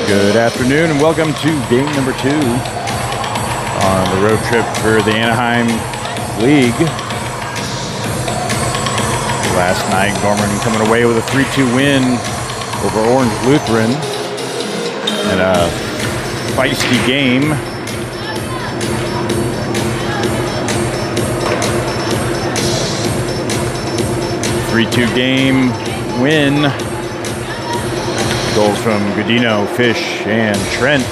Good afternoon and welcome to game number 2 on the road trip for the Anaheim League. Last night, Gorman coming away with a 3-2 win over Orange Lutheran and a feisty game. A 3-2 game win. Goals from Godino, Fish, and Trent.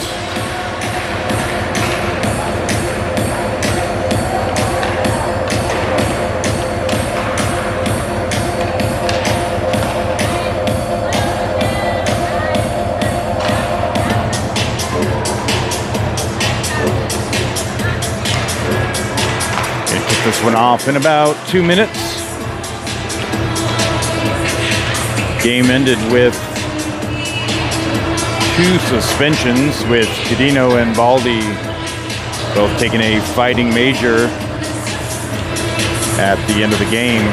Gonna kick this one off in about 2 minutes. Game ended with 2 suspensions, with Godino and Baldi both taking a fighting major at the end of the game.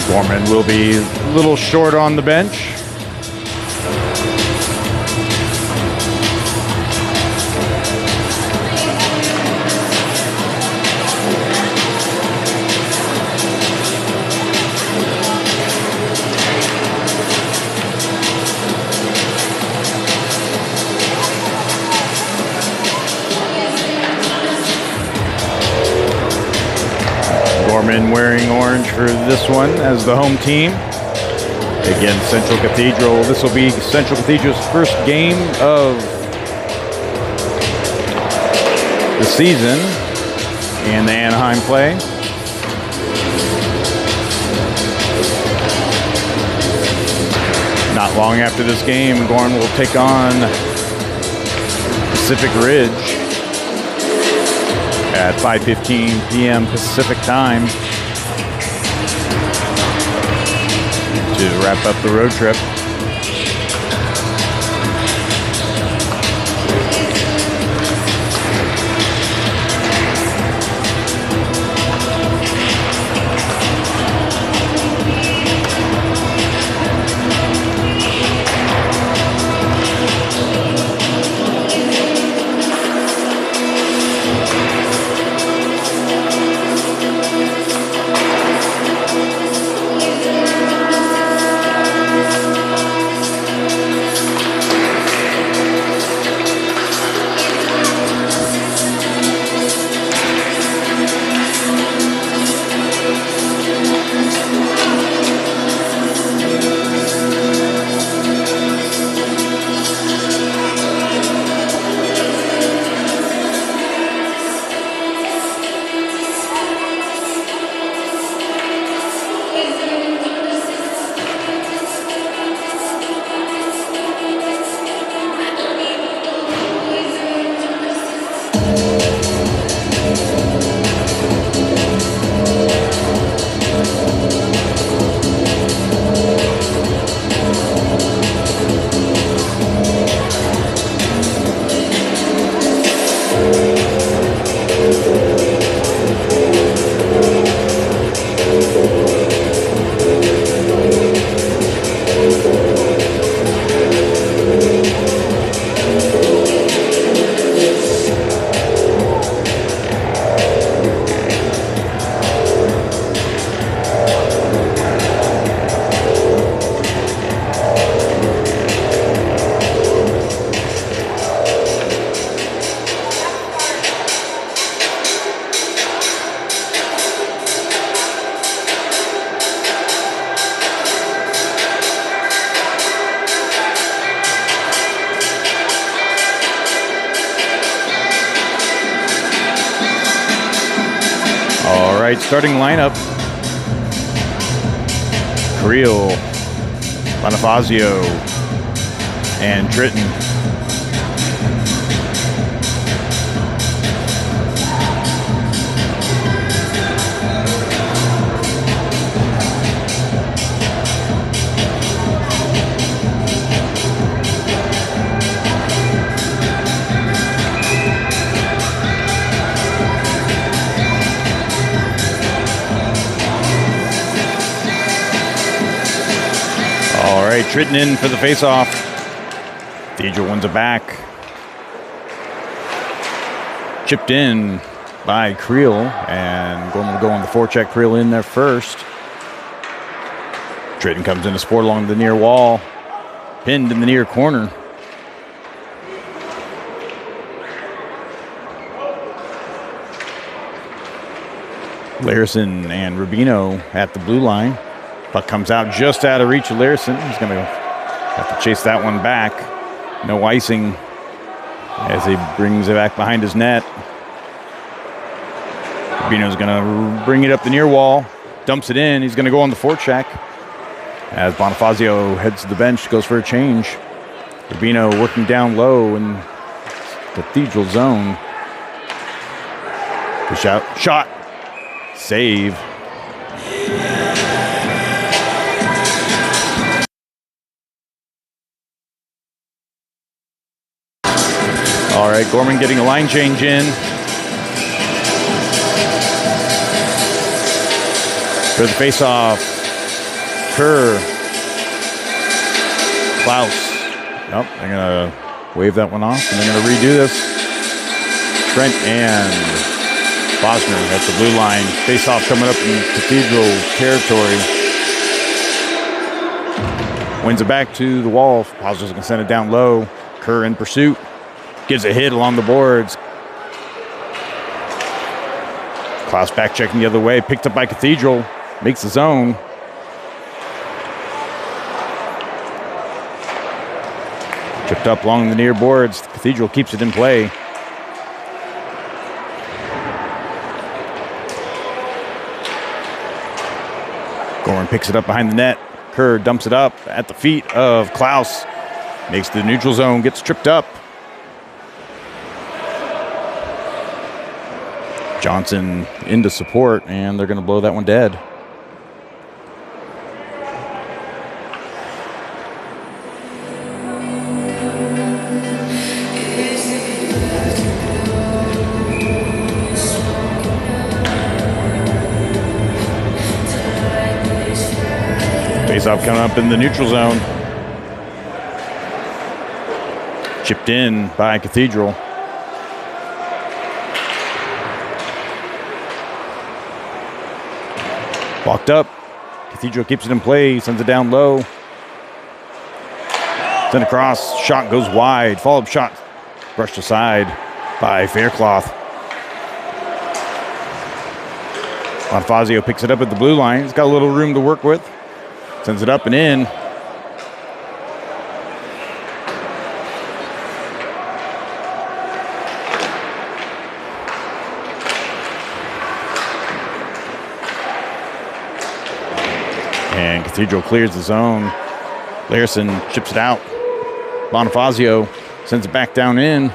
Gorman will be a little short on the bench. Gorman wearing orange for this one as the home team against Central Cathedral. This will be Central Cathedral's first game of the season in the Anaheim play. Not long after this game, Gorman will take on Pacific Ridge at 5:15 p.m. Pacific time to wrap up the road trip. Starting lineup: Creel, Bonifazio, and Tritton. Tritton in for the faceoff. Cathedral wins it back. Chipped in by Creel, and Gorman will go on the forecheck. Creel in there first. Tritton comes in to support along the near wall. Pinned in the near corner. Larison and Rubino at the blue line. Puck comes out just out of reach of Larison. He's going to have to chase that one back. No icing as he brings it back behind his net. Rubino's going to bring it up the near wall. Dumps it in. He's going to go on the forecheck. As Bonifazio heads to the bench, goes for a change. Rubino working down low in Cathedral zone. Push out. Shot. Save. All right, Gorman getting a line change in. For the faceoff, Kerr, Klaus. Nope, they're going to wave that one off, and they're going to redo this. Trent and Bosner at the blue line. Face-off coming up in Cathedral territory. Wins it back to the wall. Bosner's going to send it down low. Kerr in pursuit. Gives a hit along the boards. Klaus back checking the other way. Picked up by Cathedral. Makes the zone. Chipped up along the near boards. Cathedral keeps it in play. Gorman picks it up behind the net. Kerr dumps it up at the feet of Klaus. Makes the neutral zone, gets tripped up. Johnson into support, and they're going to blow that one dead. Face-off coming up in the neutral zone. Chipped in by Cathedral. Walked up. Cathedral keeps it in play. Sends it down low. Sent across. Shot goes wide. Follow-up shot brushed aside by Faircloth. Bonifazio picks it up at the blue line. He's got a little room to work with. Sends it up and in. And Cathedral clears the zone. Larison chips it out. Bonifazio sends it back down in.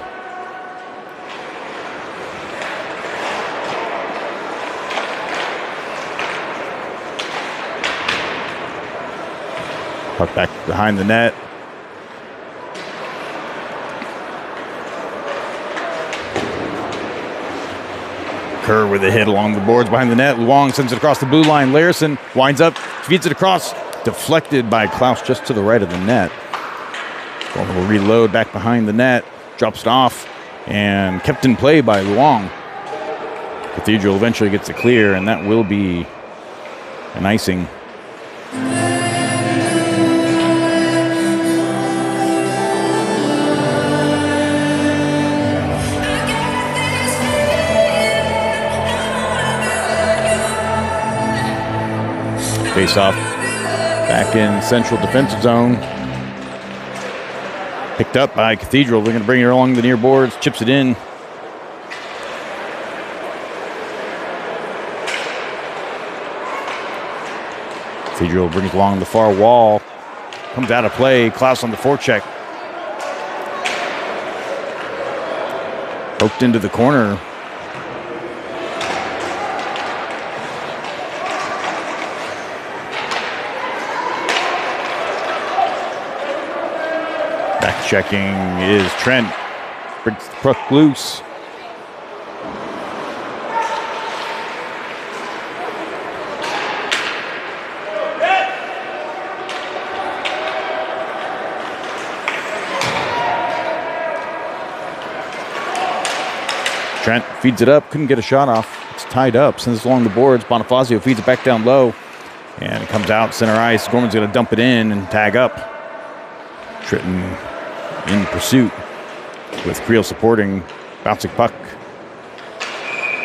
Puck back behind the net. Kerr with a hit along the boards behind the net. Luong sends it across the blue line. Larison winds up, feeds it across. Deflected by Klaus just to the right of the net. Gorman will reload back behind the net. Drops it off and kept in play by Luong. Cathedral eventually gets it clear, and that will be an icing. Face off back in central defensive zone. Picked up by Cathedral. They're going to bring it along the near boards. Chips it in. Cathedral brings it along the far wall. Comes out of play. Klaus on the forecheck. Poked into the corner. Checking is Trent. Brings the puck loose. Trent feeds it up, couldn't get a shot off. It's tied up, sends it along the boards. Bonifacio feeds it back down low, and it comes out center ice. Gorman's going to dump it in and tag up. Tritton in pursuit with Creel supporting, bouncing puck.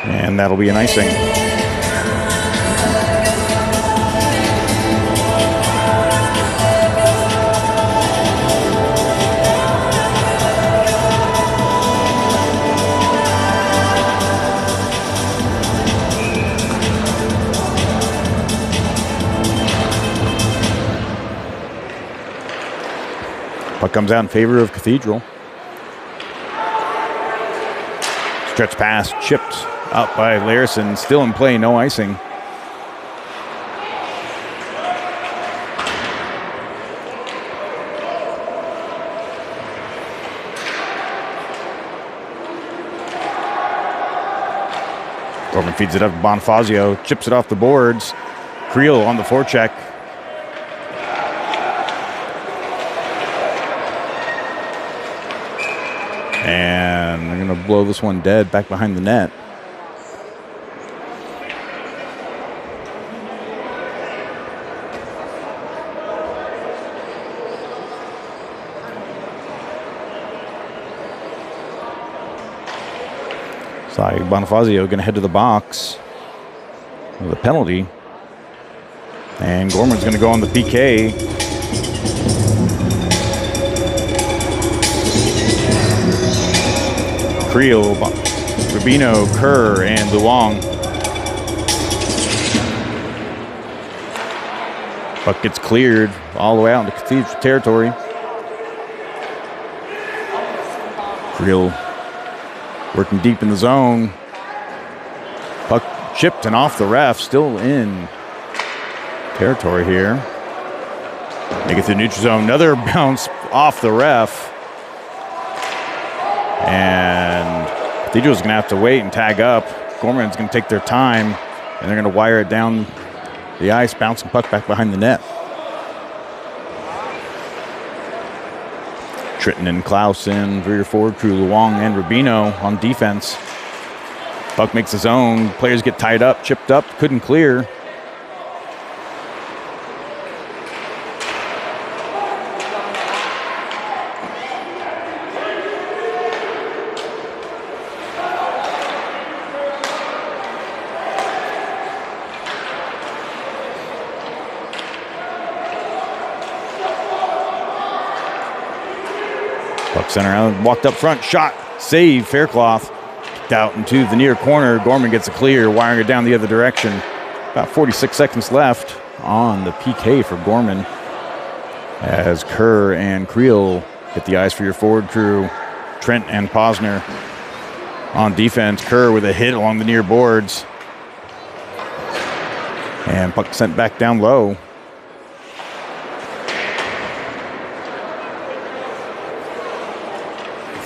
And that'll be an icing. Puck comes out in favor of Cathedral. Stretch pass, chipped up by Larison. Still in play, no icing. Gorman feeds it up to Bonifacio, chips it off the boards. Creel on the forecheck. And they're going to blow this one dead back behind the net. So Bonifacio going to head to the box with a penalty. And Gorman's going to go on the PK. Creel, Rubino, Kerr, and Luong. Puck gets cleared all the way out into Cathedral territory. Creel working deep in the zone. Puck chipped and off the ref, still in territory here. Make it through neutral zone. Another bounce off the ref. And Cathedral's going to have to wait and tag up. Gorman's going to take their time, and they're going to wire it down the ice, bouncing puck back behind the net. Tritton and Klaus in rear forward crew, Luong and Rubino on defense. Puck makes his own. Players get tied up, chipped up, couldn't clear. Puck center out, walked up front, shot, save, Faircloth. Kicked out into the near corner. Gorman gets a clear, wiring it down the other direction. About 46 seconds left on the PK for Gorman. As Kerr and Creel hit the ice for your forward crew. Trent and Posner on defense. Kerr with a hit along the near boards. And puck sent back down low.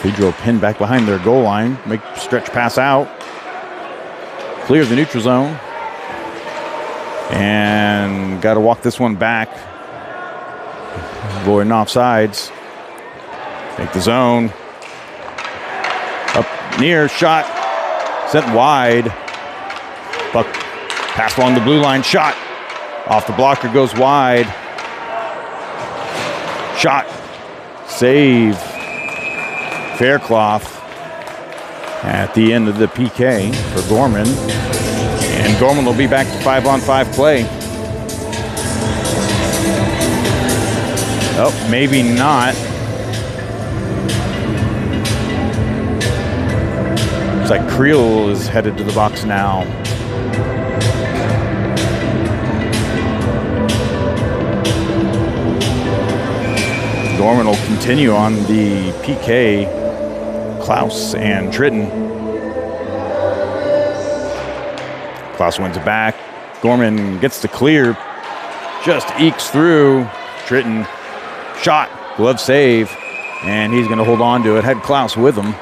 Cathedral pinned back behind their goal line. Make stretch pass out. Clear the neutral zone. And got to walk this one back. Avoiding offsides. Take the zone. Up near, shot. Sent wide. Puck pass along the blue line. Shot. Off the blocker, goes wide. Shot. Save. Faircloth at the end of the PK for Gorman. And Gorman will be back to 5-on-5 play. Oh, maybe not. Looks like Creel is headed to the box now. Gorman will continue on the PK. Klaus and Tritton. Klaus wins it back. Gorman gets the clear. Just ekes through. Tritton shot. Glove save. And he's going to hold on to it. Had Klaus with him.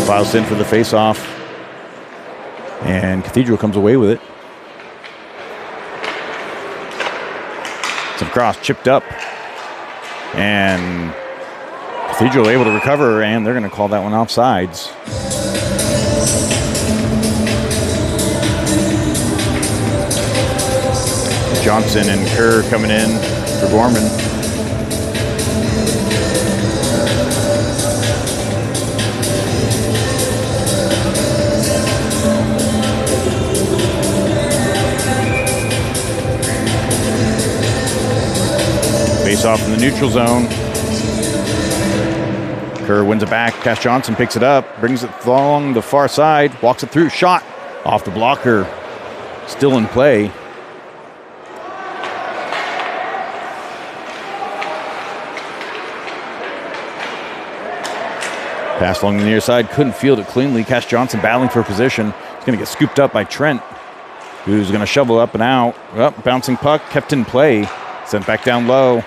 Klaus in for the faceoff. And Cathedral comes away with it. Some cross chipped up. And Cathedral able to recover, and they're going to call that one offsides. Johnson and Kerr coming in for Gorman. Face off in the neutral zone. Kerr wins it back. Cash Johnson picks it up, brings it along the far side, walks it through, shot off the blocker. Still in play. Pass along the near side, couldn't field it cleanly. Cash Johnson battling for position. He's going to get scooped up by Trent, who's going to shovel up and out. Oh, bouncing puck, kept in play. Sent back down low.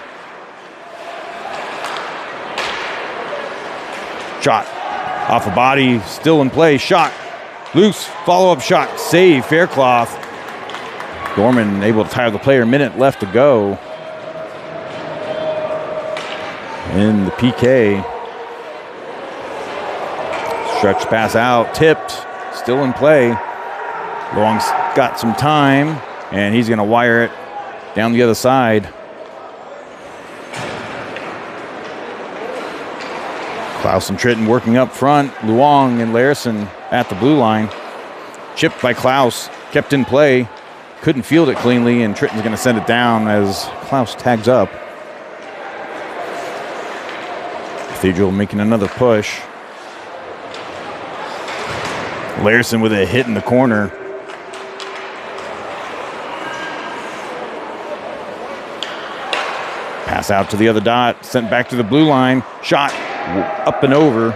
Shot off a body, still in play. Shot loose, follow-up shot, save, Faircloth. Gorman able to tire the player. Minute left to go in the PK. Stretch pass out, tipped, still in play. Long's got some time, and he's going to wire it down the other side. Klaus and Tritton working up front. Luong and Larson at the blue line. Chipped by Klaus, kept in play. Couldn't field it cleanly, and Tritton's going to send it down as Klaus tags up. Cathedral making another push. Larson with a hit in the corner. Pass out to the other dot, sent back to the blue line. Shot up and over.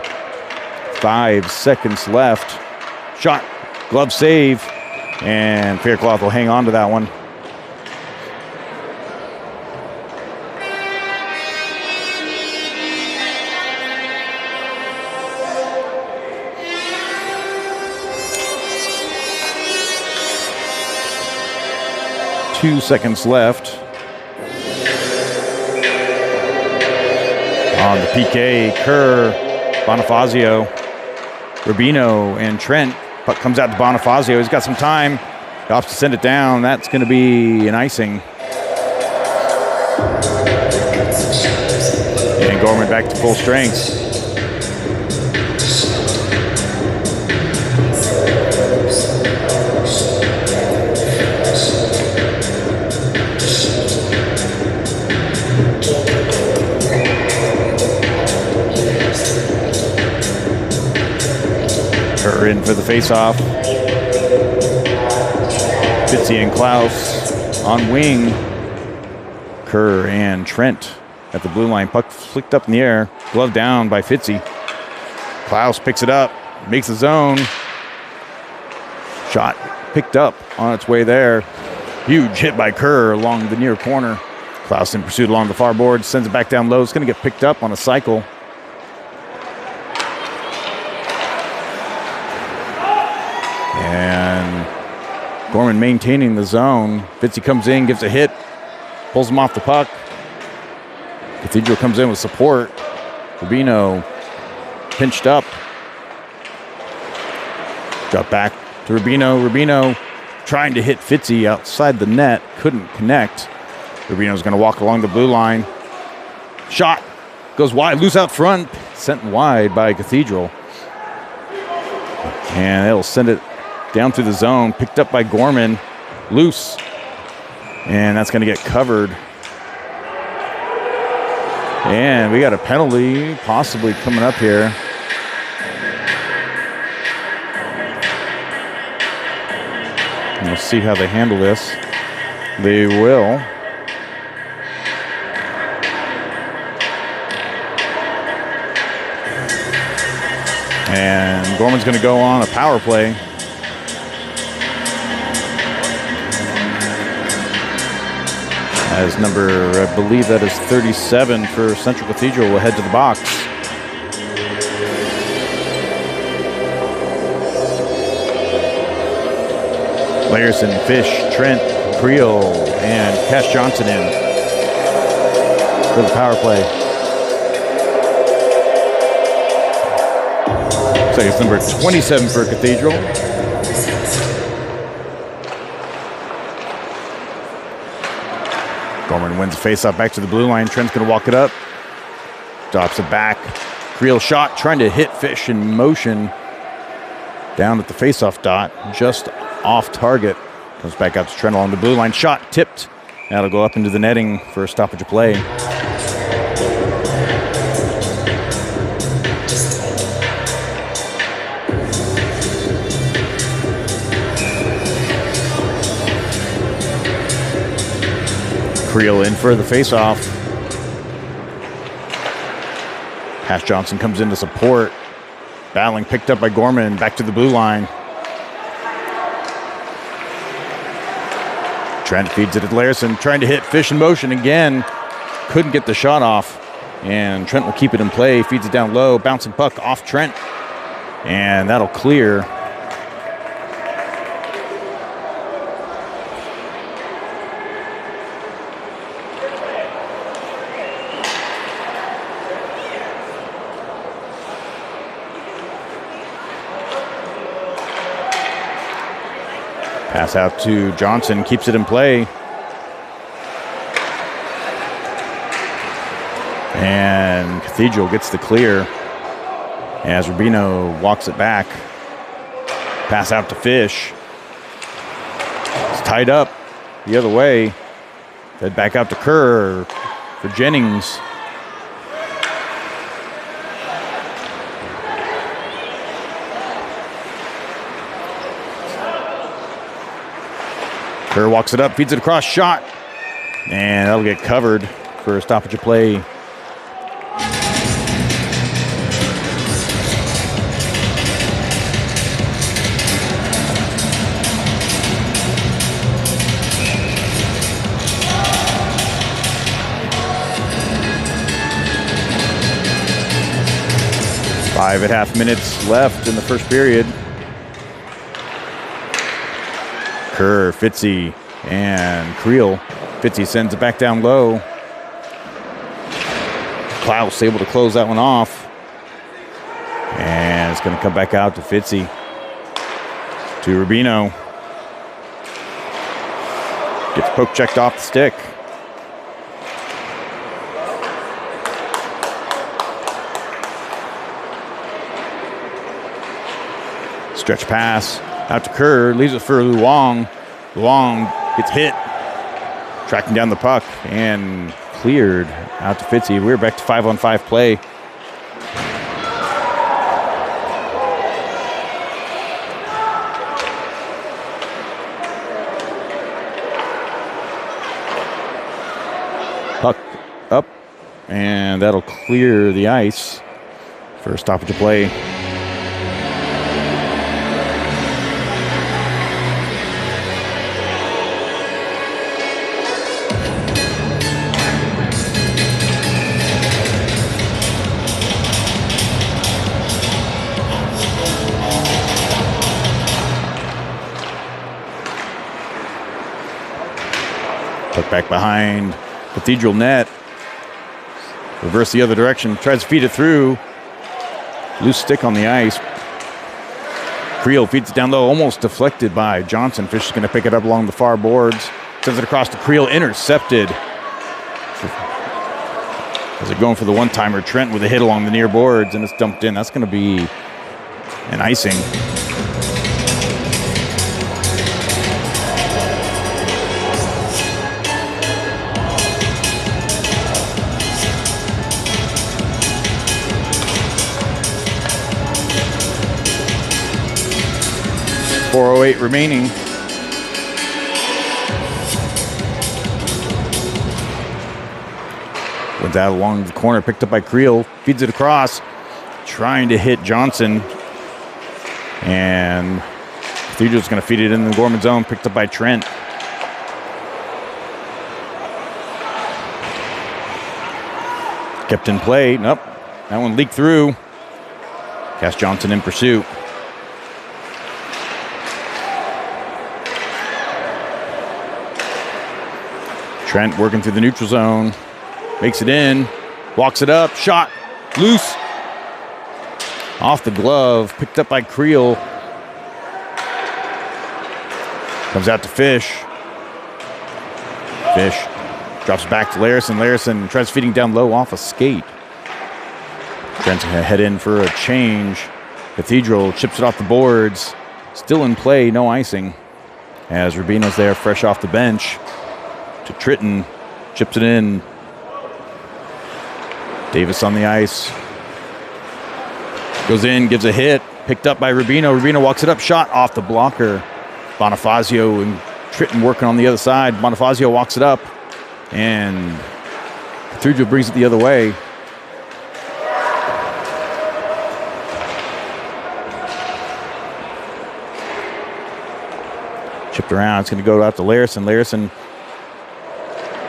5 seconds left. Shot, glove save, and Faircloth will hang on to that one. Two seconds left. On the PK, Kerr, Bonifazio, Rubino, and Trent. Puck comes out to Bonifazio. He's got some time. He opts to send it down. That's going to be an icing. And Gorman back to full strength. Kerr in for the face-off. Fitzy and Klaus on wing. Kerr and Trent at the blue line. Puck flicked up in the air. Glove down by Fitzy. Klaus picks it up. Makes the zone. Shot picked up on its way there. Huge hit by Kerr along the near corner. Klaus in pursuit along the far board. Sends it back down low. It's going to get picked up on a cycle. And Gorman maintaining the zone. Fitzy comes in, gives a hit, pulls him off the puck. Cathedral comes in with support. Rubino pinched up. Drop back to Rubino. Rubino trying to hit Fitzy outside the net. Couldn't connect. Rubino's going to walk along the blue line. Shot. Goes wide. Loose out front. Sent wide by Cathedral. And it'll send it down through the zone, picked up by Gorman, loose, and that's going to get covered. And we got a penalty possibly coming up here. And we'll see how they handle this. They will. And Gorman's going to go on a power play. As number, I believe that is 37 for Central Cathedral, will head to the box. Larson, Fish, Trent, Creel, and Cash Johnson in for the power play. Looks like it's number 27 for Cathedral. Gorman wins the face-off back to the blue line. Trent's going to walk it up. Drops it back. Creel shot, trying to hit Fish in motion. Down at the face-off dot, just off target. Comes back out to Trent along the blue line. Shot tipped. That'll go up into the netting for a stoppage of play. Creel in for the face-off. Cash Johnson comes in to support. Battling, picked up by Gorman, back to the blue line. Trent feeds it at Larson, trying to hit Fish in motion again. Couldn't get the shot off, and Trent will keep it in play. Feeds it down low, bouncing puck off Trent, and that'll clear. Pass out to Johnson, keeps it in play. And Cathedral gets the clear as Rubino walks it back. Pass out to Fish. It's tied up the other way. Fed back out to Kerr for Jennings. Kerr walks it up, feeds it across, shot. And that'll get covered for a stoppage of play. Five and a half minutes left in the first period. Kerr, Fitzy, and Creel. Fitzy sends it back down low. Klaus able to close that one off. And it's going to come back out to Fitzy. To Rubino. Gets poke checked off the stick. Stretch pass out to Kerr, leaves it for Luong. Luong gets hit, tracking down the puck, and cleared out to Fitzy. We're back to 5-on-5 play. Puck up, and that'll clear the ice for a stoppage of play. Puck back behind Cathedral net. Reverse the other direction. Tries to feed it through. Loose stick on the ice. Creel feeds it down low. Almost deflected by Johnson. Fish is going to pick it up along the far boards. Sends it across to Creel. Intercepted. As they're going for the one-timer. Trent with a hit along the near boards. And it's dumped in. That's going to be an icing. .408 remaining. Went out along the corner, picked up by Creel, feeds it across, trying to hit Johnson. And Cathedral's going to feed it in the Gorman zone, picked up by Trent. Kept in play. Nope. That one leaked through. Cash Johnson in pursuit. Trent working through the neutral zone. Makes it in. Walks it up. Shot. Loose. Off the glove. Picked up by Creel. Comes out to Fish. Fish drops back to Larison. Larison tries feeding down low off a skate. Trent's going to head in for a change. Cathedral chips it off the boards. Still in play, no icing. As Rubino's there, fresh off the bench. To Tritton. Chips it in. Davis on the ice. Goes in, gives a hit. Picked up by Rubino. Rubino walks it up. Shot off the blocker. Bonifazio and Tritton working on the other side. Bonifazio walks it up. And Cathedral brings it the other way. Chipped around. It's going to go out to Larison. Larison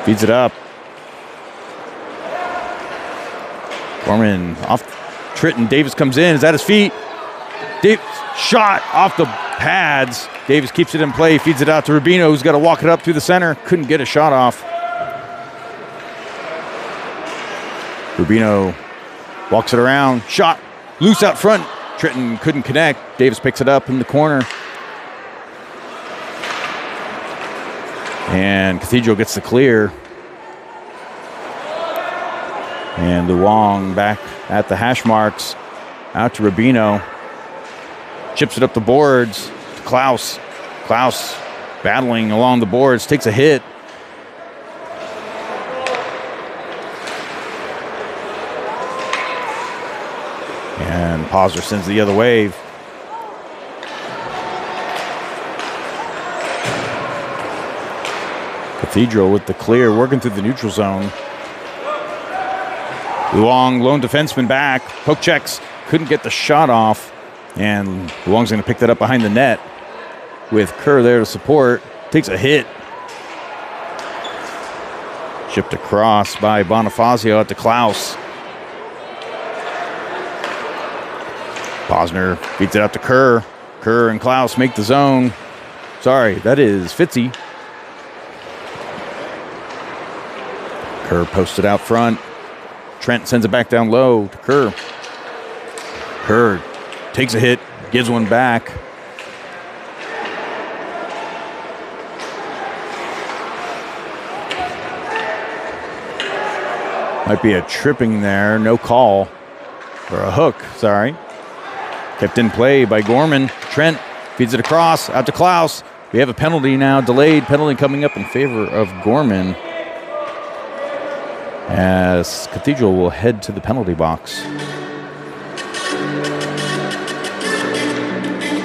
feeds it up. Gorman off Tritton. Davis comes in. Is at his feet. Davis shot off the pads. Davis keeps it in play. Feeds it out to Rubino, who's got to walk it up through the center. Couldn't get a shot off. Rubino walks it around. Shot loose out front. Tritton couldn't connect. Davis picks it up in the corner. And Cathedral gets the clear. And Luong back at the hash marks. Out to Rubino. Chips it up the boards to Klaus. Klaus battling along the boards. Takes a hit. And Posner sends the other way. Cathedral with the clear, working through the neutral zone. Luong, lone defenseman back. Poke checks, couldn't get the shot off. And Luong's going to pick that up behind the net with Kerr there to support. Takes a hit. Chipped across by Bonifazio out to Klaus. Posner beats it out to Kerr. Kerr and Klaus make the zone. Sorry, that is Fitzy. Kerr posted out front. Trent sends it back down low to Kerr. Kerr takes a hit, gives one back. Might be a tripping there, no call. Or a hook, sorry. Kept in play by Gorman. Trent feeds it across, out to Klaus. We have a penalty now, delayed penalty coming up in favor of Gorman. As Cathedral will head to the penalty box.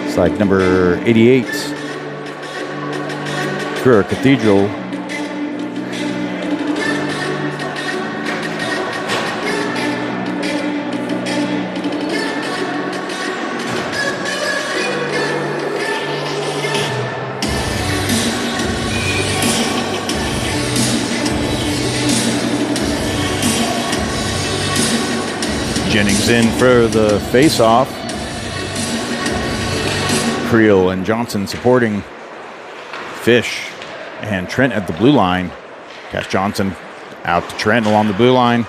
It's like number 88 for Cathedral. Jennings in for the face-off. Creel and Johnson supporting Fish and Trent at the blue line. Cash Johnson out to Trent along the blue line.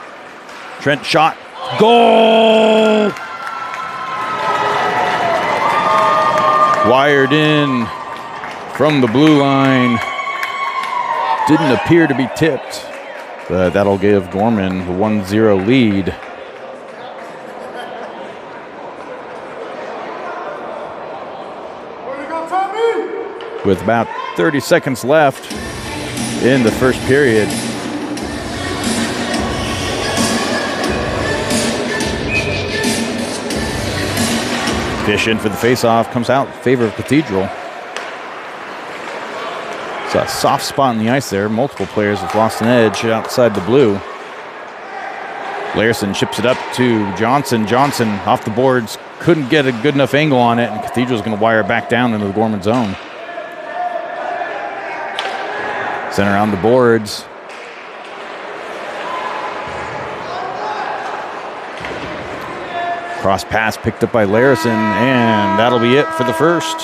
Trent shot. Goal! Wired in from the blue line. Didn't appear to be tipped, but that'll give Gorman the 1-0 lead. With about 30 seconds left in the first period. Fish in for the faceoff, comes out in favor of Cathedral. It's a soft spot on the ice there. Multiple players have lost an edge outside the blue. Larison chips it up to Johnson. Johnson off the boards, couldn't get a good enough angle on it, and Cathedral's going to wire back down into the Gorman zone. Center on the boards. Cross pass picked up by Larison, and that'll be it for the first.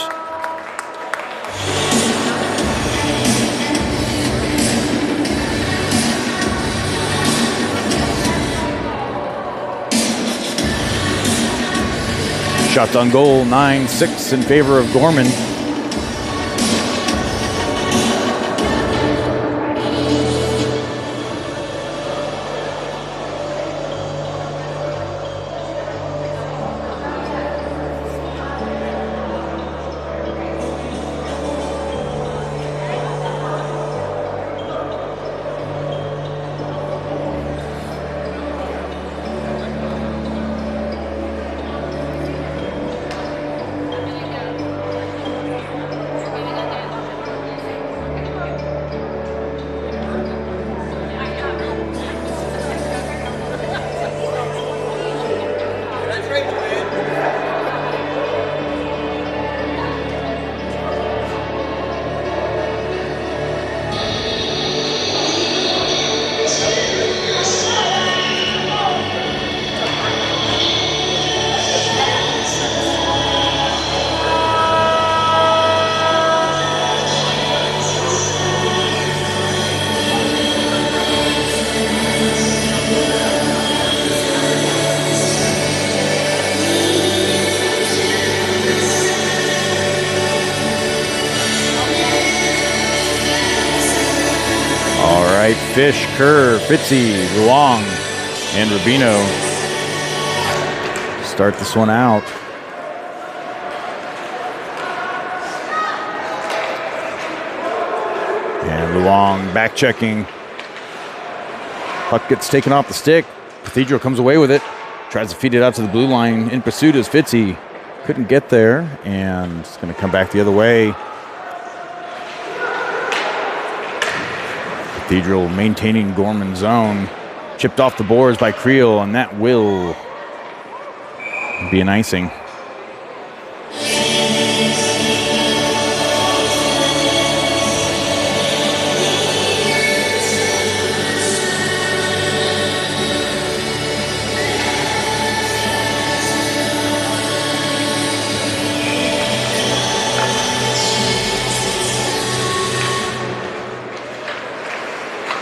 Shots on goal, 9-6 in favor of Gorman. Fish, Kerr, Fitzy, Luong, and Rubino start this one out. And Luong back checking. Puck gets taken off the stick. Cathedral comes away with it. Tries to feed it out to the blue line. In pursuit is Fitzy. Couldn't get there, and it's going to come back the other way. Cathedral maintaining Gorman's zone. Chipped off the boards by Creel, and that will be an icing.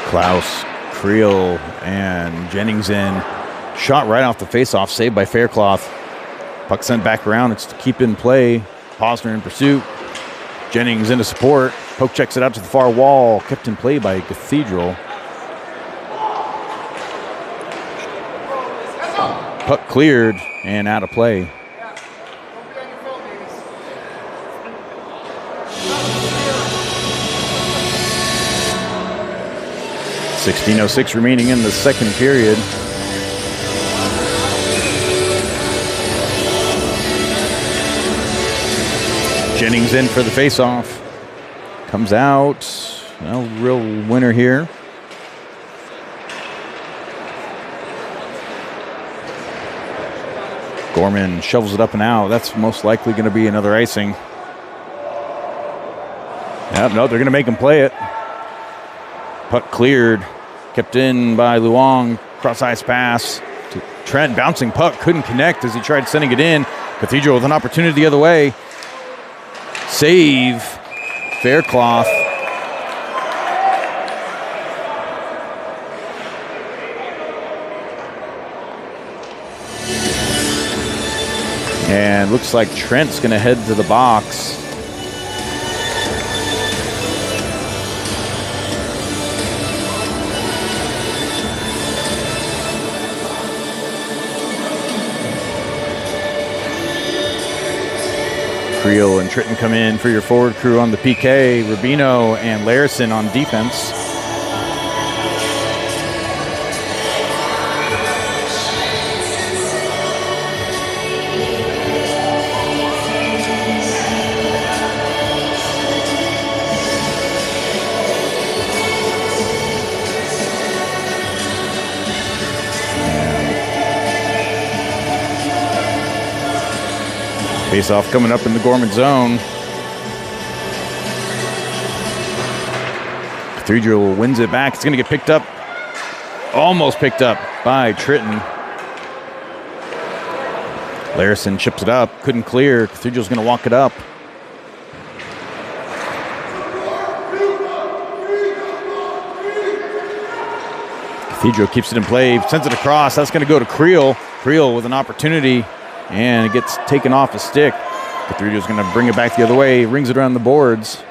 Klaus, Creel, and Jennings in. Shot right off the faceoff, saved by Faircloth. Puck sent back around. It's to keep in play. Posner in pursuit. Jennings into support. Poke checks it out to the far wall. Kept in play by Cathedral. Puck cleared and out of play. .16:06 remaining in the second period. Jennings in for the faceoff. Comes out. No real winner here. Gorman shovels it up and out. That's most likely going to be another icing. Yep, no, they're going to make him play it. Puck cleared. Kept in by Luong. Cross-ice pass to Trent. Bouncing puck. Couldn't connect as he tried sending it in. Cathedral with an opportunity the other way. Save. Faircloth. And looks like Trent's going to head to the box. Creel and Tritton come in for your forward crew on the PK. Rubino and Larison on defense. Face-off coming up in the Gorman zone. Cathedral wins it back. It's going to get picked up. Almost picked up by Tritton. Larison chips it up. Couldn't clear. Cathedral's going to walk it up. Cathedral keeps it in play. Sends it across. That's going to go to Creel. Creel with an opportunity. and it gets taken off a stick. Cathedral's going to bring it back the other way, rings it around the boards.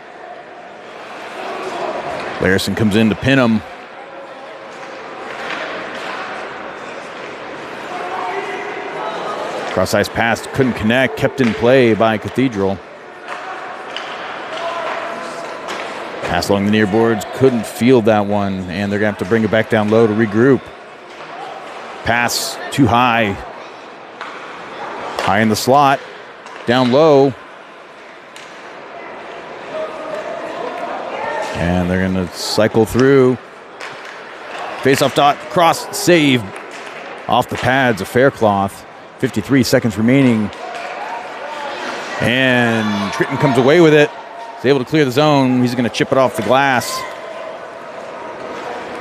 Larison comes in to pin him. Cross-ice pass, couldn't connect, kept in play by Cathedral. Pass along the near boards, couldn't field that one, and they're going to have to bring it back down low to regroup. Pass too high. High in the slot, down low. And they're going to cycle through. Face-off dot, cross, save. Off the pads of Faircloth. 53 seconds remaining. And Tritton comes away with it. He's able to clear the zone. He's going to chip it off the glass.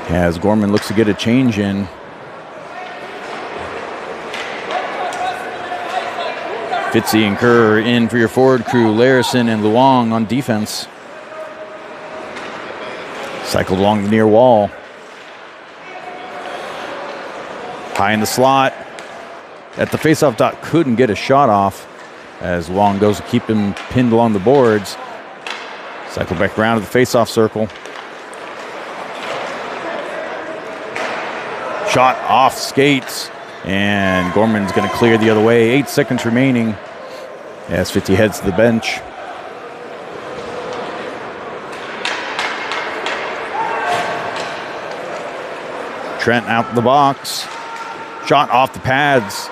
As Gorman looks to get a change in. Fitzy and Kerr in for your forward crew. Larison and Luong on defense. Cycled along the near wall. High in the slot. At the faceoff dot, couldn't get a shot off as Luong goes to keep him pinned along the boards. Cycle back around to the faceoff circle. Shot off skates. And Gorman's going to clear the other way. 8 seconds remaining as Fitzy heads to the bench. Trent out the box. Shot off the pads.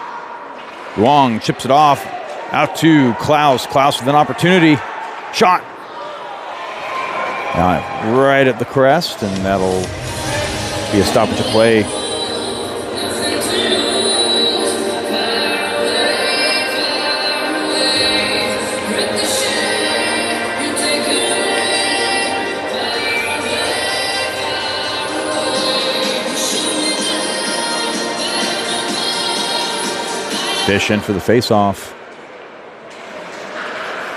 Luong chips it off. Out to Klaus. Klaus with an opportunity. Shot. Right at the crest, and that'll be a stoppage of play. Fish in for the face-off.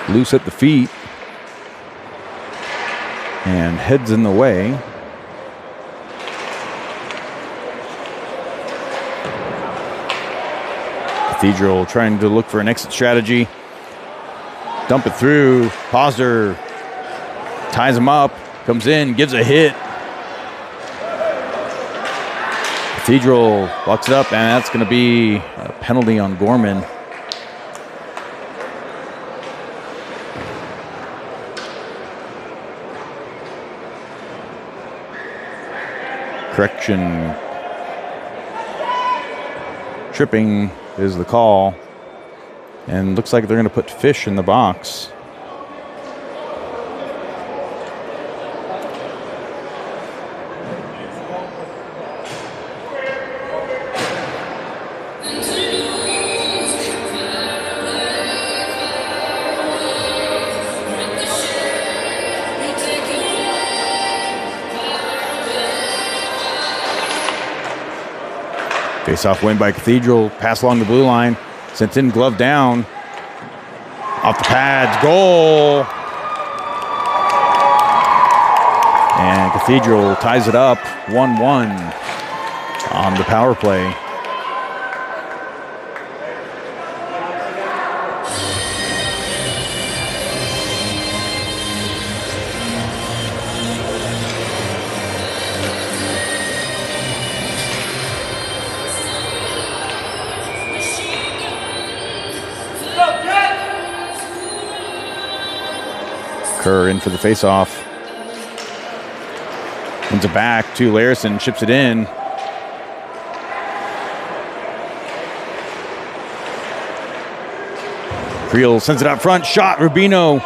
Loose at the feet. And heads in the way. Cathedral trying to look for an exit strategy. Dump it through. Posner ties him up. Comes in, gives a hit. Cathedral locks it up, and that's going to be a penalty on Gorman. Correction. Tripping is the call. And looks like they're going to put Fish in the box. Face-off win by Cathedral. Pass along the blue line. Sent in, glove down. Off the pads. Goal. And Cathedral ties it up 1-1 on the power play. Kerr in for the face-off. Wins it back to Larison, chips it in. Creel sends it out front, shot, Rubino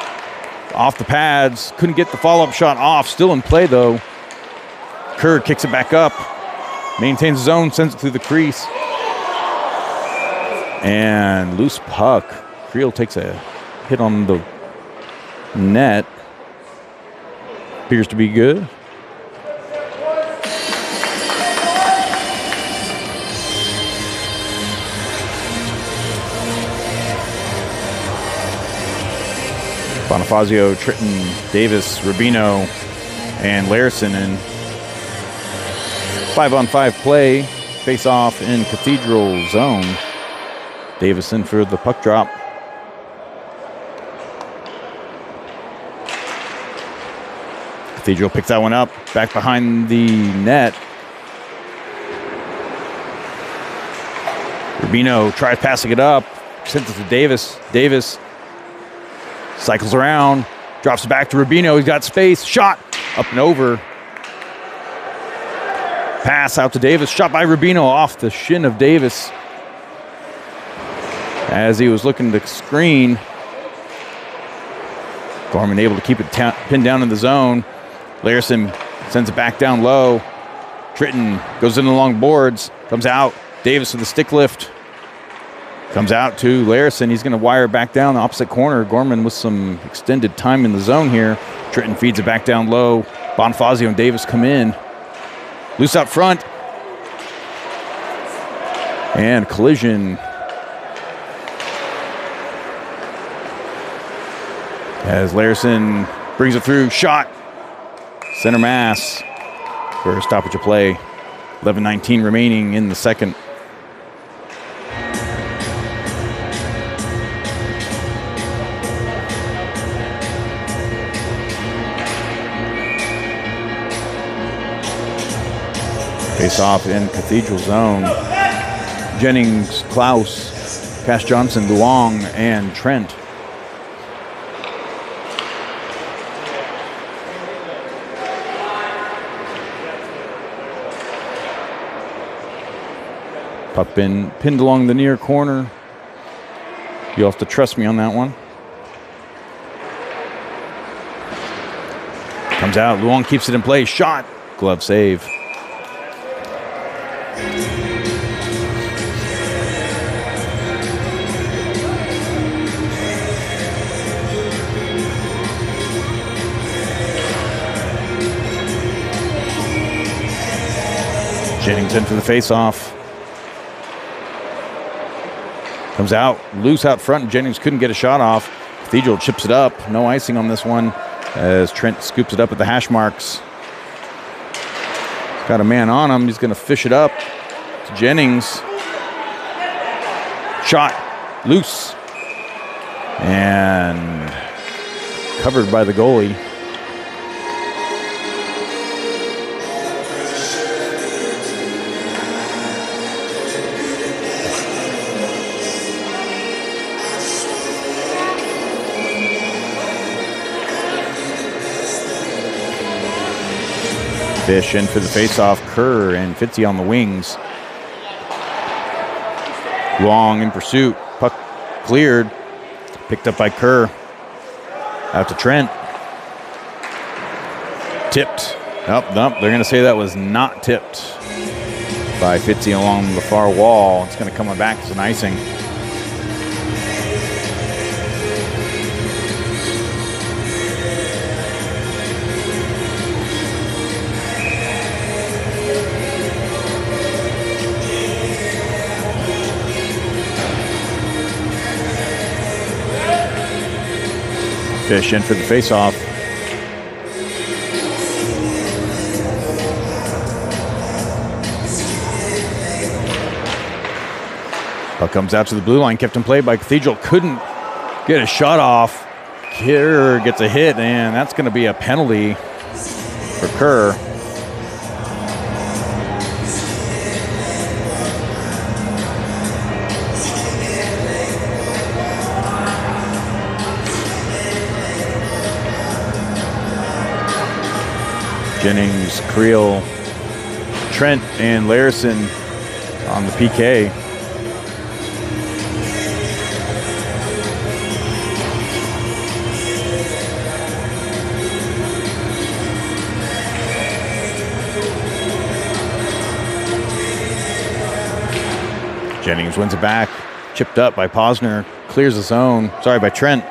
off the pads. Couldn't get the follow-up shot off, still in play though. Kerr kicks it back up, maintains his own, sends it through the crease. And loose puck. Creel takes a hit on the net. Appears to be good. Bonifazio, Tritton, Davis, Rubino, and Larison in 5-on-5 play. Face off in Cathedral zone. Davis in for the puck drop. Cathedral picks that one up, back behind the net. Rubino tries passing it up, sends it to Davis. Davis cycles around, drops it back to Rubino. He's got space, shot, up and over. Pass out to Davis, shot by Rubino off the shin of Davis. As he was looking to screen, Gorman able to keep it pinned down in the zone. Larson sends it back down low. Tritton goes in along boards, comes out. Davis with the stick lift. Comes out to Larson. He's going to wire back down the opposite corner. Gorman with some extended time in the zone here. Tritton feeds it back down low. Bonifazio and Davis come in. Loose out front. And collision. As Larson brings it through. Shot. Center mass for a stoppage of play. 11:19 remaining in the second. Face off in Cathedral zone. Jennings, Klaus, Cash Johnson, Luong, and Trent. Puck been pinned along the near corner. You'll have to trust me on that one. Comes out. Luong keeps it in play. Shot. Glove save. Jennings in for the face-off. Comes out, loose out front. Jennings couldn't get a shot off. Cathedral chips it up. No icing on this one as Trent scoops it up at the hash marks. He's got a man on him. He's going to fish it up to Jennings. Shot, loose. And covered by the goalie. Fish in for the faceoff. Kerr and Fitzy on the wings. Long in pursuit. Puck cleared. Picked up by Kerr. Out to Trent. Tipped. Nope. They're going to say that was not tipped by Fitzy along the far wall. It's going to come back as an icing. Fish in for the faceoff. Puck comes out to the blue line, kept in play by Cathedral. Couldn't get a shot off. Kerr gets a hit, and that's going to be a penalty for Kerr. Jennings, Creel, Trent, and Larson on the PK. Jennings wins it back, chipped up by Posner, clears the zone, by Trent.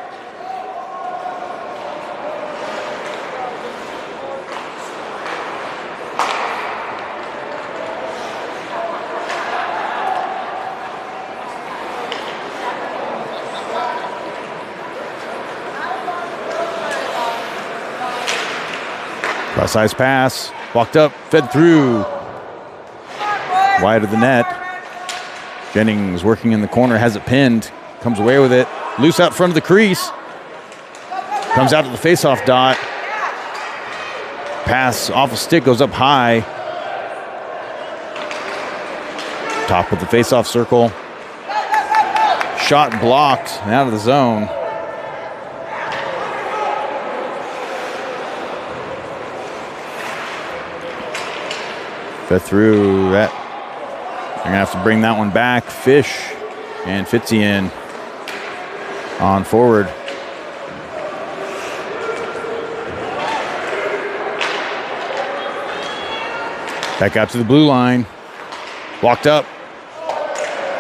Cross-ice pass, walked up, fed through. Wide of the net. Jennings working in the corner, has it pinned, comes away with it. Loose out front of the crease. Comes out to the face-off dot. Pass off a stick, goes up high. Top of the face-off circle. Shot blocked and out of the zone. Fed through that. They're going to have to bring that one back. Fish and Fitzy in on forward. Back out to the blue line. Walked up.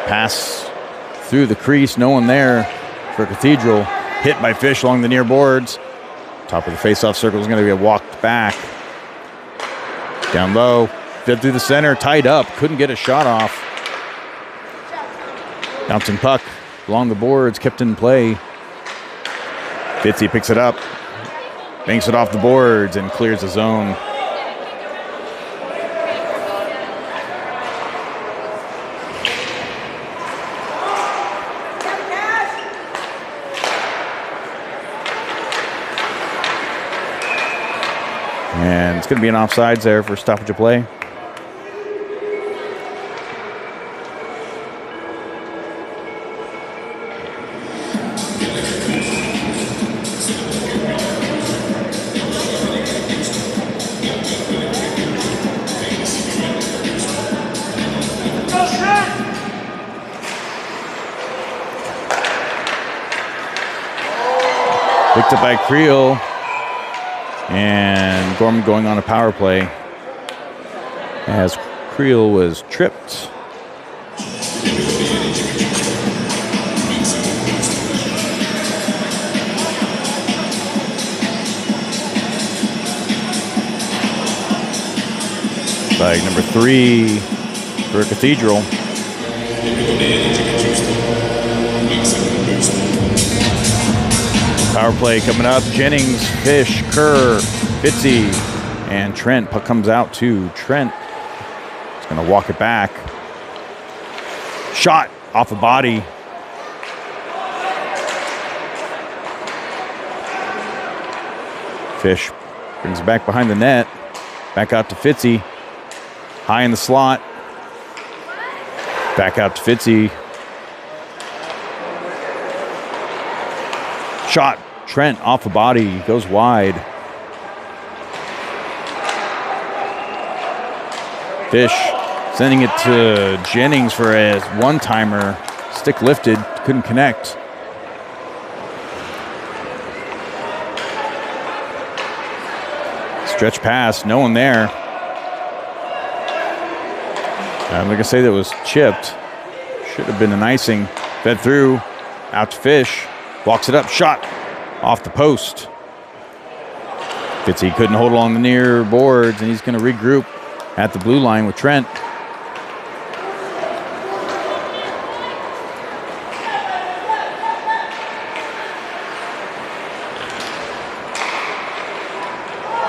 Pass through the crease. No one there for Cathedral. Hit by Fish along the near boards. Top of the face-off circle is going to be a walked back. Down low. Fed through the center. Tied up. Couldn't get a shot off. Bouncing puck along the boards. Kept in play. Fitzy picks it up. Banks it off the boards and clears the zone. And it's going to be an offsides there for stoppage of play. Picked up by Creel. And Gorman going on a power play as Creel was tripped. By number 3 for Cathedral. Power play coming up. Jennings, Fish, Kerr, Fitzy, and Trent. Puck comes out to Trent. He's going to walk it back. Shot off a body. Fish brings it back behind the net. Back out to Fitzy. High in the slot. Back out to Fitzy. Shot. Trent off a body, goes wide. Fish sending it to Jennings for a one-timer. Stick lifted, couldn't connect. Stretch pass, no one there. I'm going to say that was chipped. Should have been an icing. Fed through, out to Fish. Walks it up, shot. Off the post. Fitzy couldn't hold along the near boards, and he's going to regroup at the blue line with Trent.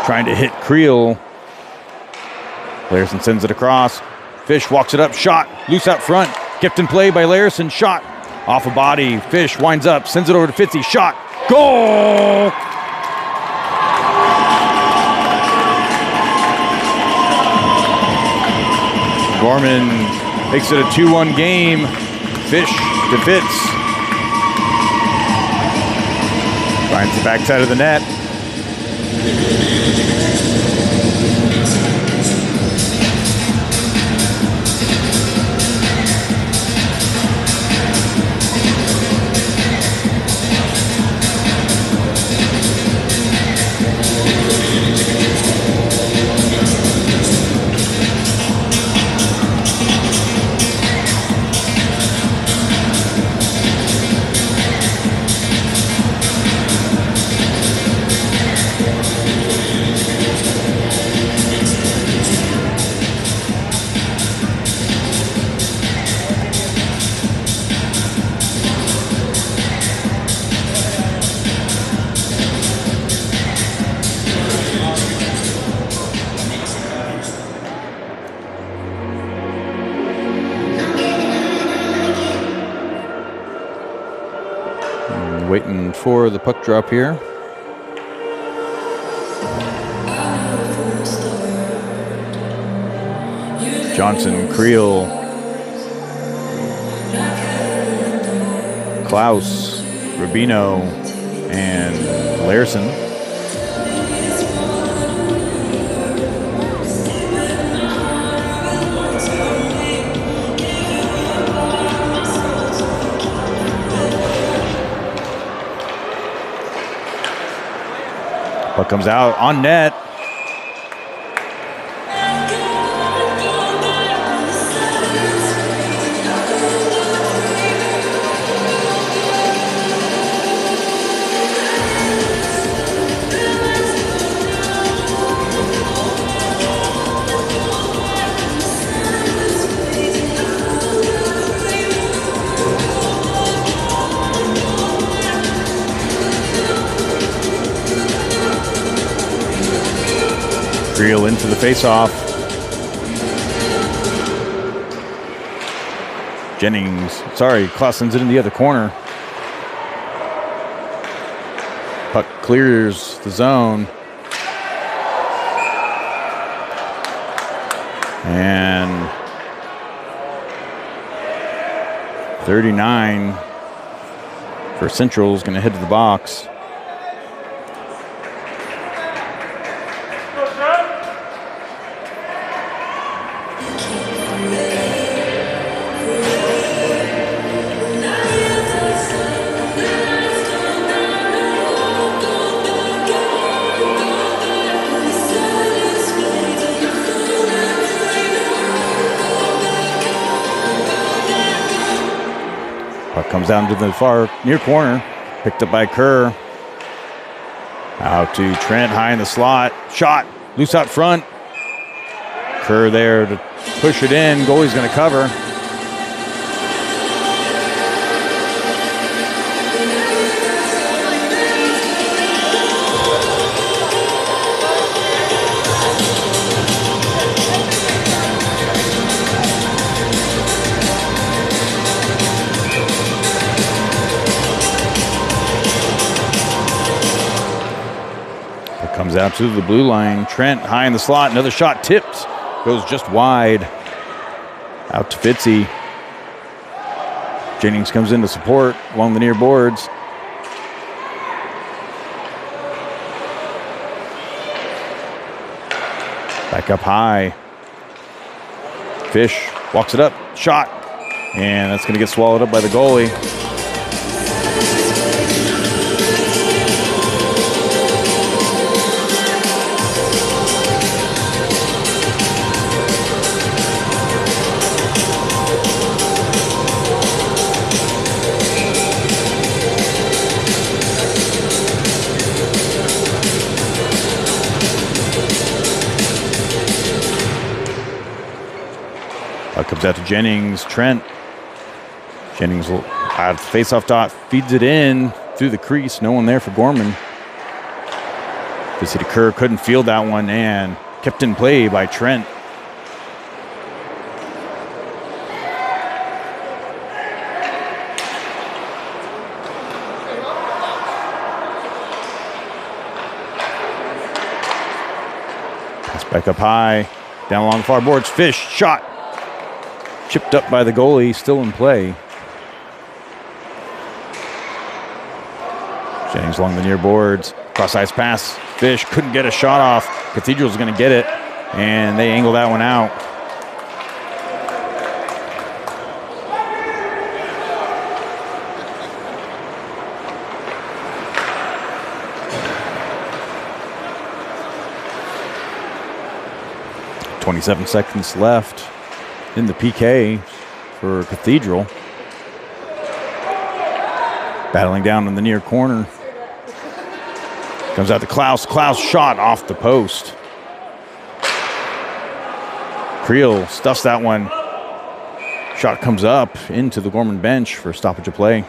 Trying to hit Creel. Larson sends it across. Fish walks it up, shot. Loose out front. Kept in play by Larson, shot. Off a body. Fish winds up, sends it over to Fitzy, shot. Goal! Gorman makes it a 2-1 game. Fish to Fitz. Finds the backside of the net. Waiting for the puck drop here. Johnson, Creel, Klaus, Rubino, and Larson. Puck comes out on net. Creel into the faceoff. Klaus sends it in the other corner. Puck clears the zone. And 39 for Central is going to head to the box. Comes down to the far near corner. Picked up by Kerr. Out to Trent, high in the slot. Shot, loose out front. Kerr there to push it in. Goalie's going to cover. Comes out to the blue line. Trent high in the slot. Another shot tipped. Goes just wide. Out to Fitzy. Jennings comes in to support along the near boards. Back up high. Fish walks it up. Shot. And that's going to get swallowed up by the goalie. Comes out to Jennings. Trent. Jennings out of the face-off dot. Feeds it in through the crease. No one there for Gorman. Vincent Kerr couldn't field that one and kept in play by Trent. Pass back up high. Down along the far boards. Fish. Shot. Chipped up by the goalie, still in play. Jennings along the near boards. Cross-ice pass. Fish couldn't get a shot off. Cathedral's going to get it, and they angle that one out. .27 seconds left in the PK for Cathedral. Battling down in the near corner. Comes out to Klaus. Klaus shot off the post. Creel stuffs that one. Shot comes up into the Gorman bench for stoppage of play.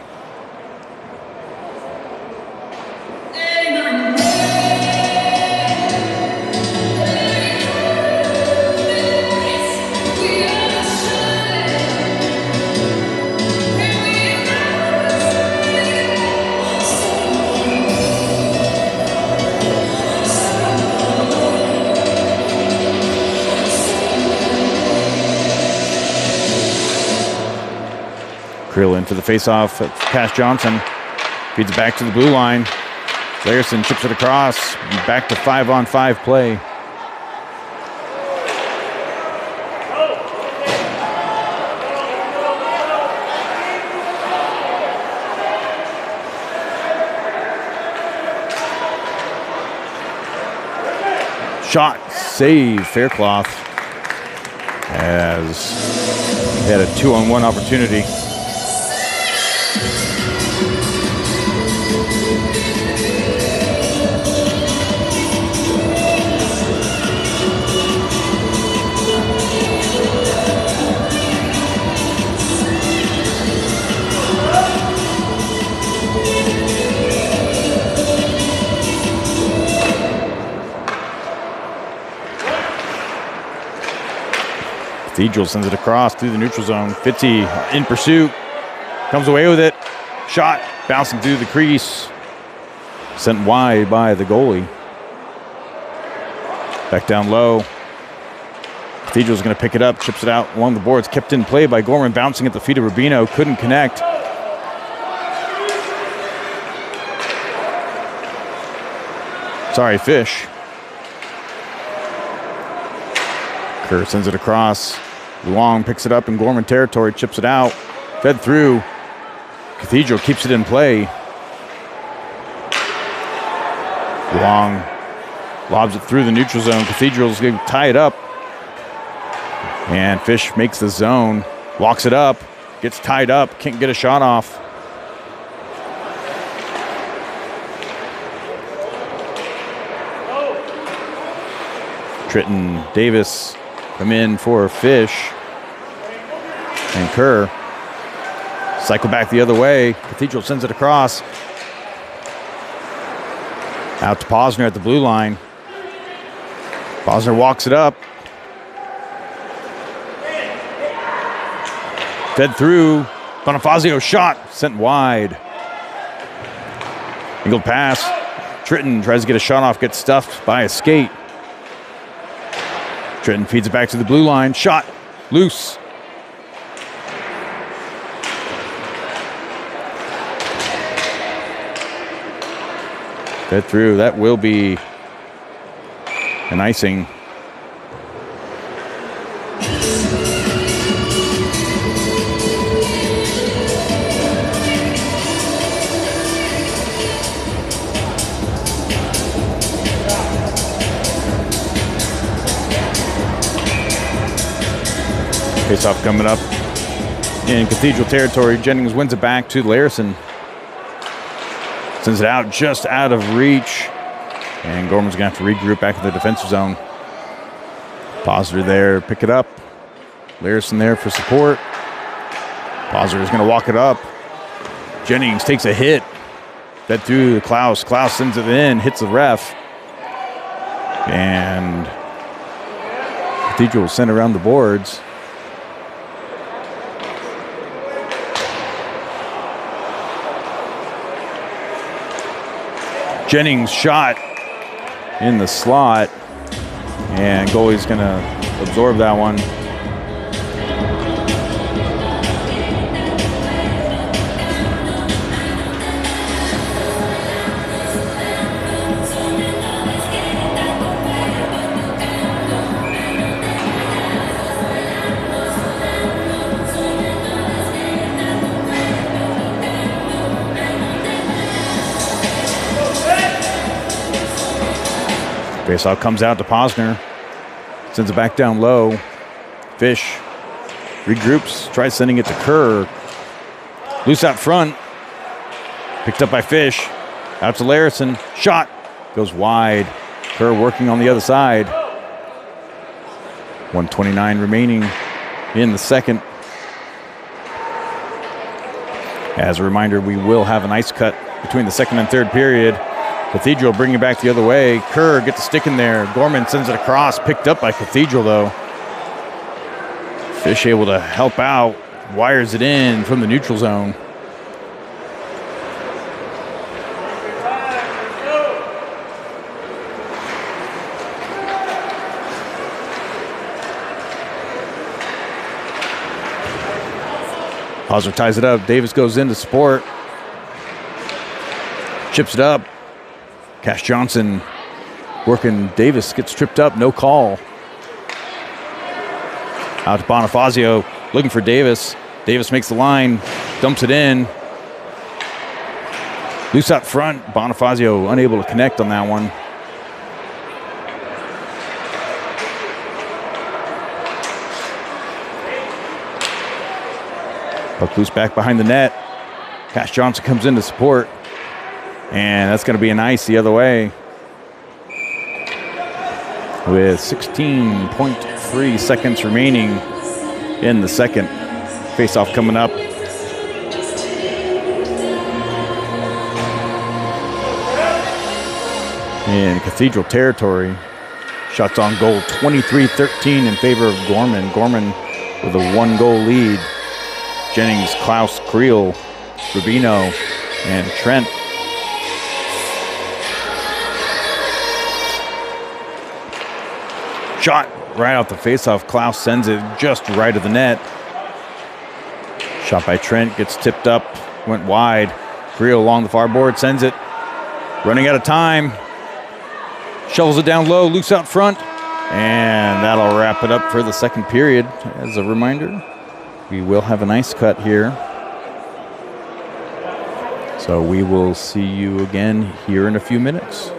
Drill in for the faceoff. Cash Johnson feeds it back to the blue line. Larson chips it across. Back to 5-on-5 play. Shot, save, Faircloth, as he had a 2-on-1 opportunity. Cathedral sends it across through the neutral zone. Fitzy in pursuit. Comes away with it. Shot bouncing through the crease. Sent wide by the goalie. Back down low. Cathedral's going to pick it up. Chips it out along the boards. Kept in play by Gorman. Bouncing at the feet of Rubino. Couldn't connect. Sorry, Fish. Kerr sends it across. Luong picks it up in Gorman territory, chips it out. Fed through. Cathedral keeps it in play. Luong lobs it through the neutral zone. Cathedral's going to tie it up. And Fish makes the zone. Walks it up. Gets tied up. Can't get a shot off. Tritton, Davis come in for Fish. And Kerr cycle back the other way. Cathedral sends it across. Out to Posner at the blue line. Posner walks it up. Fed through. Bonifazio shot. Sent wide. Angled pass. Tritton tries to get a shot off. Gets stuffed by a skate. Tritton feeds it back to the blue line. Shot. Loose. Fed through. That will be an icing. Face-off coming up in Cathedral territory. Jennings wins it back to Larson. Sends it out just out of reach. And Gorman's going to have to regroup back in the defensive zone. Posner there, pick it up. Larson there for support. Posner is going to walk it up. Jennings takes a hit. Fed through to Klaus. Klaus sends it in, hits the ref. And Cathedral sent around the boards. Jennings shot in the slot, and goalie's going to absorb that one. Faceoff comes out to Posner. Sends it back down low. Fish regroups, tries sending it to Kerr. Loose out front. Picked up by Fish. Out to Larson. Shot. Goes wide. Kerr working on the other side. 1:29 remaining in the second. As a reminder, we will have an ice cut between the second and third period. Cathedral bringing it back the other way. Kerr gets a stick in there. Gorman sends it across. Picked up by Cathedral, though. Fish able to help out. Wires it in from the neutral zone. Hauser ties it up. Davis goes in to support. Chips it up. Cash Johnson working. Davis gets tripped up. No call. Out to Bonifazio. Looking for Davis. Davis makes the line. Dumps it in. Loose out front. Bonifazio unable to connect on that one. Puck loose back behind the net. Cash Johnson comes in to support. And that's going to be an ice the other way. With 16.3 seconds remaining in the second. Face-off coming up. In Cathedral territory. Shots on goal 23-13 in favor of Gorman. Gorman with a 1-goal lead. Jennings, Klaus, Creel, Rubino, and Trent. Shot right out the faceoff. Klaus sends it just right of the net. Shot by Trent, gets tipped up, went wide. Creel along the far board, sends it. Running out of time. Shovels it down low, loose out front. And that'll wrap it up for the second period. As a reminder, we will have an ice cut here. So we will see you again here in a few minutes.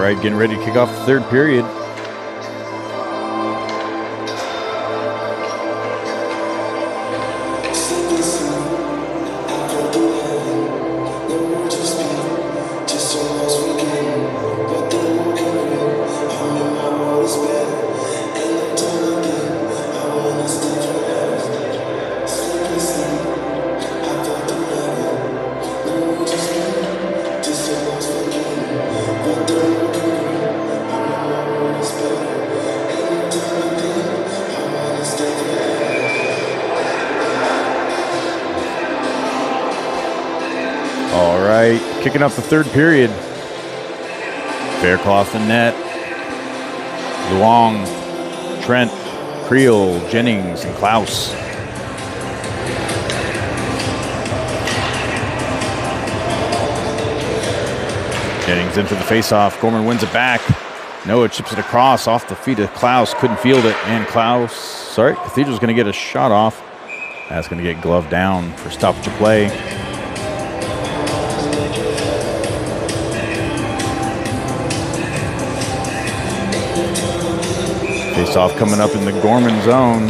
right, getting ready to kick off the third period. All right, kicking off the third period. Faircloth and net. Luong, Trent, Creel, Jennings, and Klaus. Jennings in for the faceoff. Gorman wins it back. Noah chips it across off the feet of Klaus. Couldn't field it. And Cathedral's going to get a shot off. That's going to get gloved down for stoppage of play. Face-off coming up in the Gorman zone.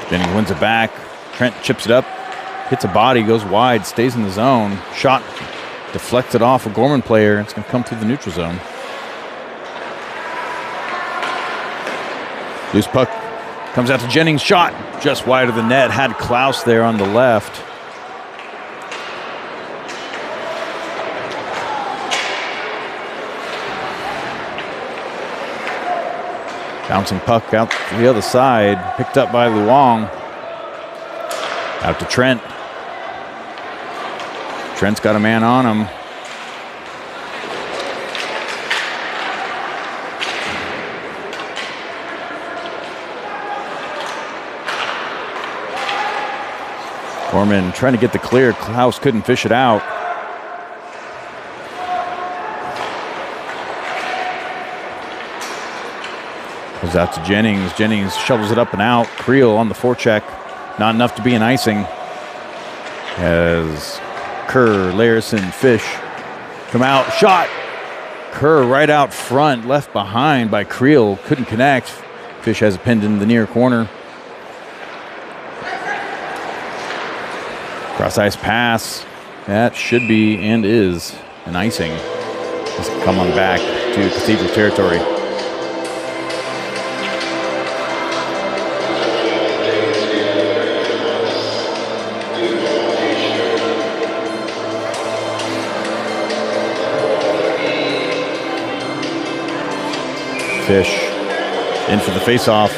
Jennings wins it back. Trent chips it up, hits a body, goes wide, stays in the zone. Shot deflected off a Gorman player. It's going to come through the neutral zone. Loose puck comes out to Jennings. Shot just wide of the net. Had Klaus there on the left. Bouncing puck out to the other side. Picked up by Luong. Out to Trent. Trent's got a man on him. Gorman trying to get the clear. Klaus couldn't fish it out. Goes out to Jennings. Jennings shovels it up and out. Creel on the forecheck. Not enough to be an icing. As Kerr, Larison, Fish come out. Shot. Kerr right out front. Left behind by Creel. Couldn't connect. Fish has it pinned in the near corner. Cross ice pass. That should be and is an icing. Let's come on back to Cathedral territory. Fish in for the face-off.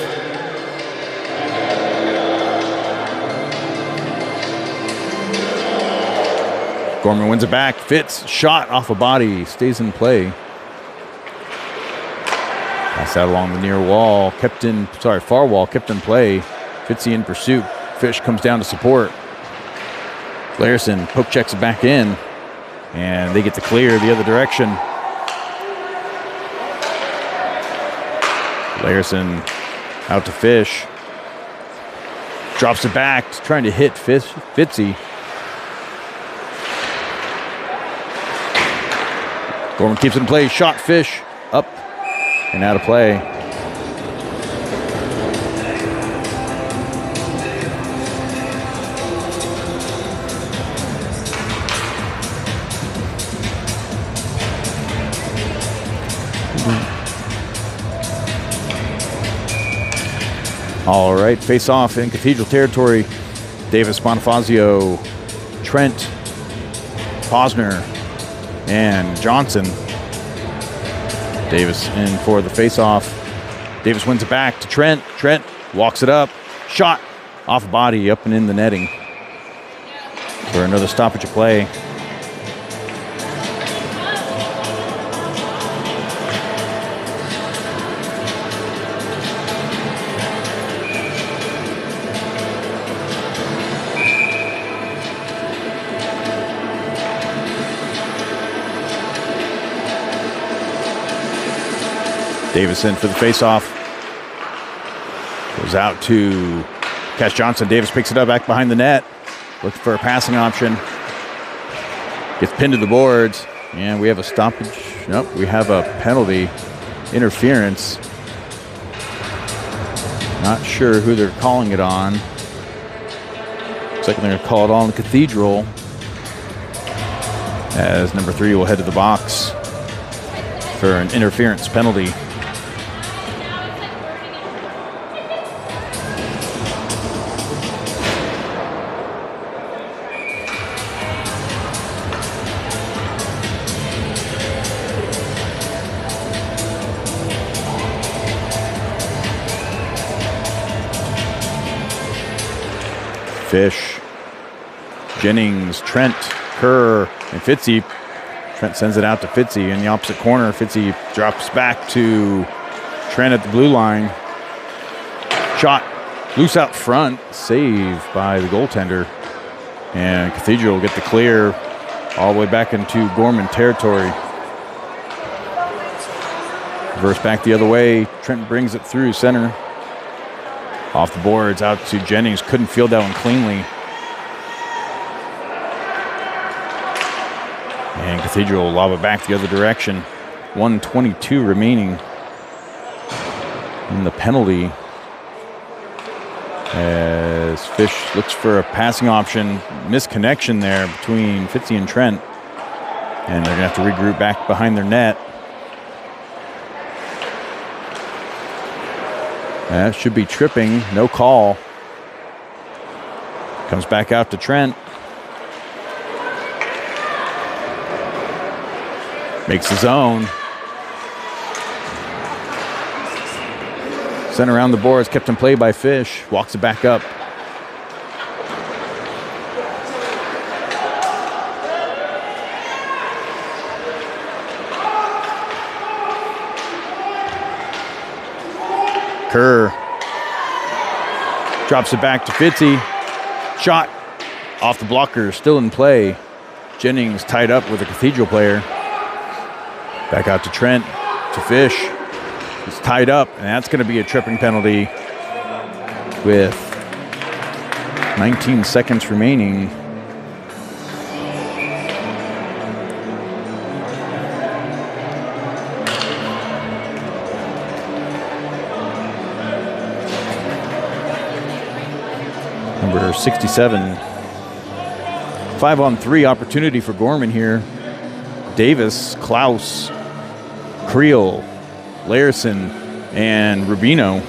Gorman wins it back. Fitz, shot off a body, stays in play. Pass out along the near wall, far wall, kept in play. Fitzy in pursuit. Fish comes down to support. Larison poke checks it back in, and they get the clear the other direction. Larison out to Fish. Drops it back, trying to hit Fitzy. Gorman keeps it in play. Shot Fish up and out of play. All right, face off in Cathedral territory. Davis, Bonifazio, Trent, Posner, and Johnson. Davis in for the face-off. Davis wins it back to Trent. Trent walks it up. Shot off body up and in the netting for another stoppage of play. Davis in for the faceoff. Goes out to Cash Johnson. Davis picks it up back behind the net. Looking for a passing option. Gets pinned to the boards. And we have a stoppage. Nope, we have a penalty. Interference. Not sure who they're calling it on. Looks like they're going to call it on the Cathedral. As number 3 will head to the box for an interference penalty. Fish, Jennings, Trent, Kerr, and Fitzy. Trent sends it out to Fitzy in the opposite corner. Fitzy drops back to Trent at the blue line. Shot loose out front. Save by the goaltender. And Cathedral will get the clear all the way back into Gorman territory. Reverse back the other way. Trent brings it through center. Off the boards, out to Jennings. Couldn't field that one cleanly. And Cathedral will lob it back the other direction. 1:22 remaining in the penalty. As Fish looks for a passing option. Misconnection there between Fitzy and Trent. And they're going to have to regroup back behind their net. That should be tripping. No call. Comes back out to Trent. Makes his own. Sent around the boards, kept in play by Fish. Walks it back up. Kerr drops it back to Fitzy. Shot off the blocker, still in play. Jennings tied up with a Cathedral player. Back out to Trent, to Fish. He's tied up, and that's going to be a tripping penalty with 19 seconds remaining. Number 67. 5-on-3 opportunity for Gorman here. Davis, Klaus, Creel, Larison, and Rubino.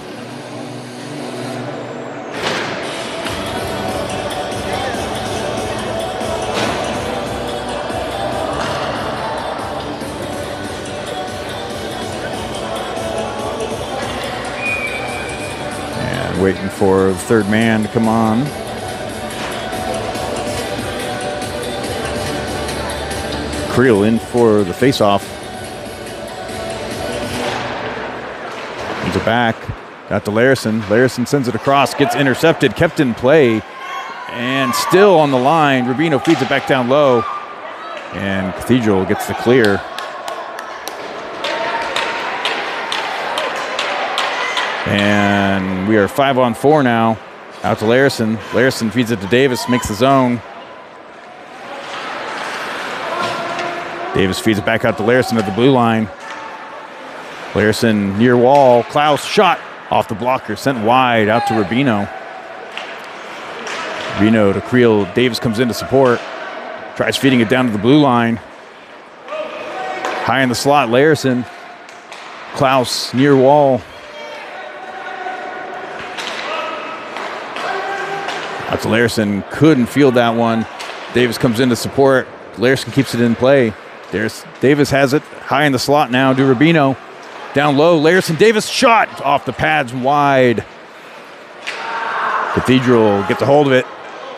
And waiting for the third man to come on. Creel in for the face-off. Brings it back. Got to Larison. Larison sends it across. Gets intercepted. Kept in play. And still on the line. Rubino feeds it back down low. And Cathedral gets the clear. And we are 5-on-4 now. Out to Larison. Larison feeds it to Davis. Makes the zone. Davis feeds it back out to Larison at the blue line. Larison near wall. Klaus shot off the blocker. Sent wide out to Rubino. Rubino to Creel. Davis comes in to support. Tries feeding it down to the blue line. High in the slot, Larison. Klaus near wall. Out to Larison. Couldn't field that one. Davis comes in to support. Larison keeps it in play. Davis has it high in the slot now to Rubino. Down low, Larison. Davis shot off the pads wide. Cathedral gets a hold of it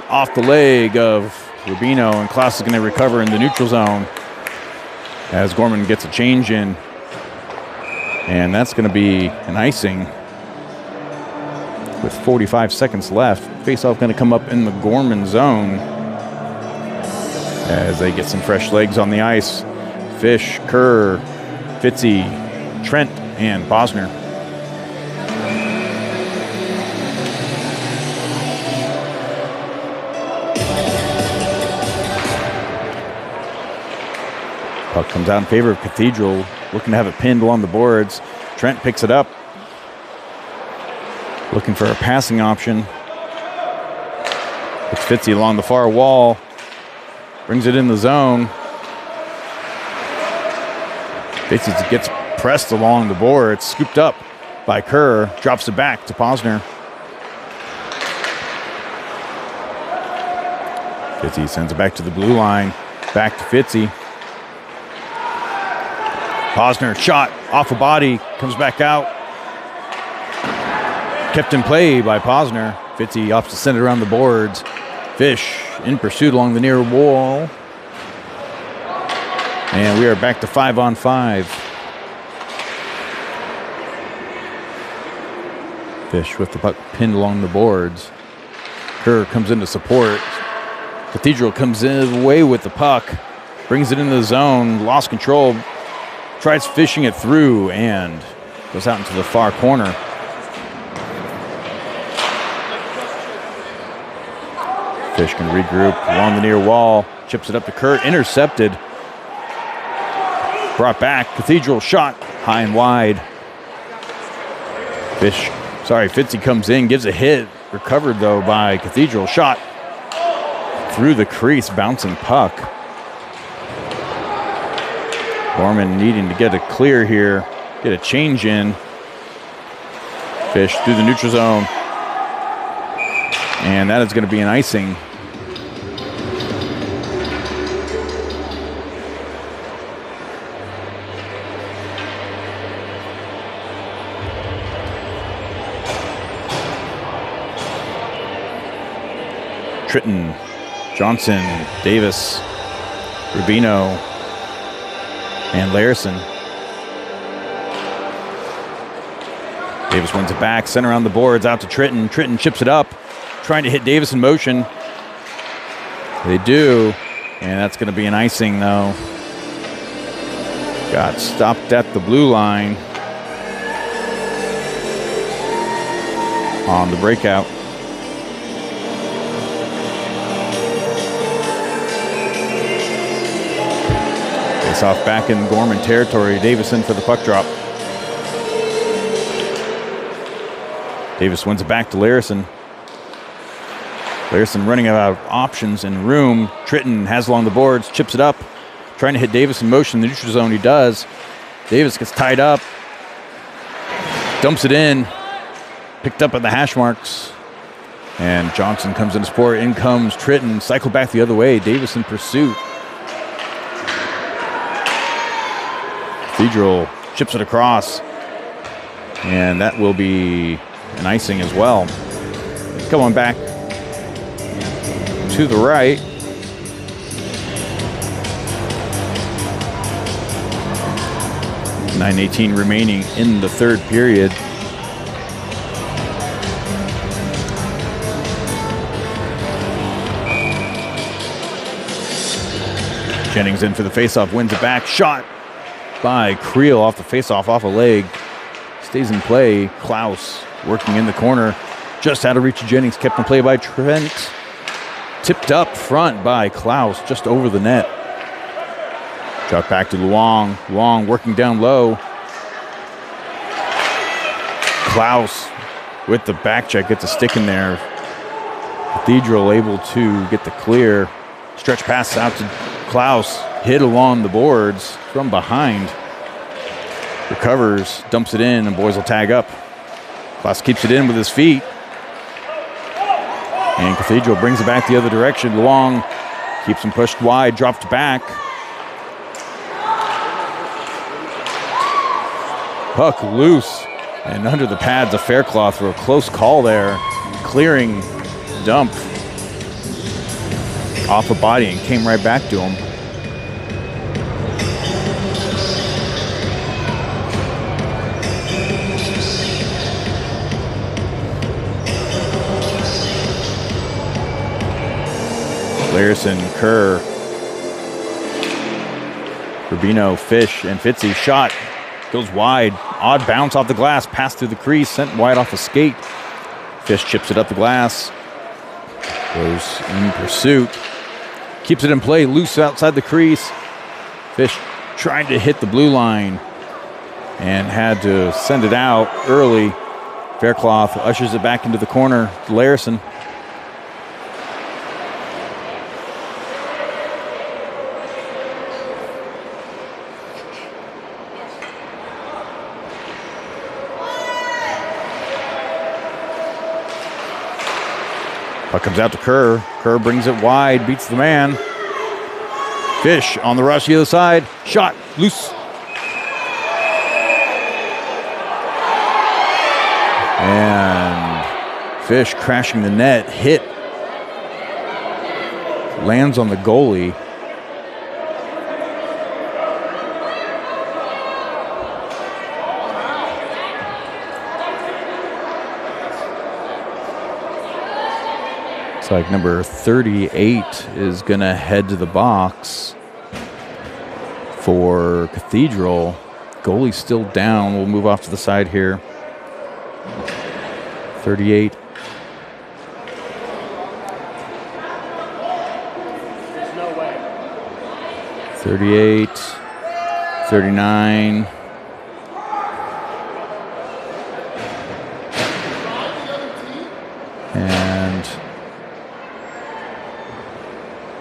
off the leg of Rubino, and Klaus is going to recover in the neutral zone as Gorman gets a change in. And that's going to be an icing with 45 seconds left. Face-off going to come up in the Gorman zone as they get some fresh legs on the ice. Fish, Kerr, Fitzy, Trent, and Bosner. Puck comes out in favor of Cathedral, looking to have it pinned along the boards. Trent picks it up, looking for a passing option. It's Fitzy along the far wall, brings it in the zone. Fitzy gets pressed along the board, scooped up by Kerr, drops it back to Posner. Fitzy sends it back to the blue line, back to Fitzy. Posner shot off a body, comes back out. Kept in play by Posner. Fitzy opts to send it around the boards. Fish in pursuit along the near wall. And we are back to 5-on-5. Fish with the puck pinned along the boards. Kerr comes in to support. Cathedral comes in away with the puck. Brings it into the zone. Lost control. Tries fishing it through and goes out into the far corner. Fish can regroup along the near wall. Chips it up to Kurt. Intercepted. Brought back. Cathedral shot high and wide. Fitzy comes in, gives a hit. Recovered though by Cathedral. Shot through the crease, bouncing puck. Gorman needing to get a clear here, get a change in. Fish through the neutral zone. And that is going to be an icing. Tritton, Johnson, Davis, Rubino, and Larson. Davis wins it back, sent around the boards, out to Tritton. Tritton chips it up, trying to hit Davis in motion. They do, and that's going to be an icing, though. Got stopped at the blue line on the breakout. Face off back in Gorman territory. Davison for the puck drop. Davis wins it back to Larson. Larson running out of options and room. Tritton has along the boards, chips it up, trying to hit Davis in motion. The neutral zone, he does. Davis gets tied up, dumps it in, picked up at the hash marks. And Johnson comes into support. In comes Tritton, cycle back the other way. Davis in pursuit. Cathedral chips it across. And that will be an icing as well. Coming back to the right. .918 remaining in the third period. Jennings in for the faceoff, wins it back. Shot by Creel off the faceoff, off a leg. Stays in play. Klaus working in the corner. Just out of reach of Jennings. Kept in play by Trent. Tipped up front by Klaus, just over the net. Drop back to Luong. Luong working down low. Klaus with the back check, gets a stick in there. Cathedral able to get the clear. Stretch pass out to Klaus. Hit along the boards from behind. Recovers, dumps it in, and boys will tag up. Klaus keeps it in with his feet. And Cathedral brings it back the other direction. Luong keeps him pushed wide, dropped back. Puck loose and under the pads of Faircloth for a close call there. Clearing dump off a body and came right back to him. Larson, Kerr, Rubino, Fish, and Fitzy. Shot goes wide. Odd bounce off the glass. Pass through the crease. Sent wide off the skate. Fish chips it up the glass. Goes in pursuit. Keeps it in play. Loose outside the crease. Fish trying to hit the blue line and had to send it out early. Faircloth ushers it back into the corner to Larison. Puck comes out to Kerr. Kerr brings it wide, beats the man. Fish on the rush the other side. Shot, loose. And Fish crashing the net, hit. Lands on the goalie. Looks like number 38 is going to head to the box for Cathedral. Goalie's still down. We'll move off to the side here. 38. There's no way. 38. 39. And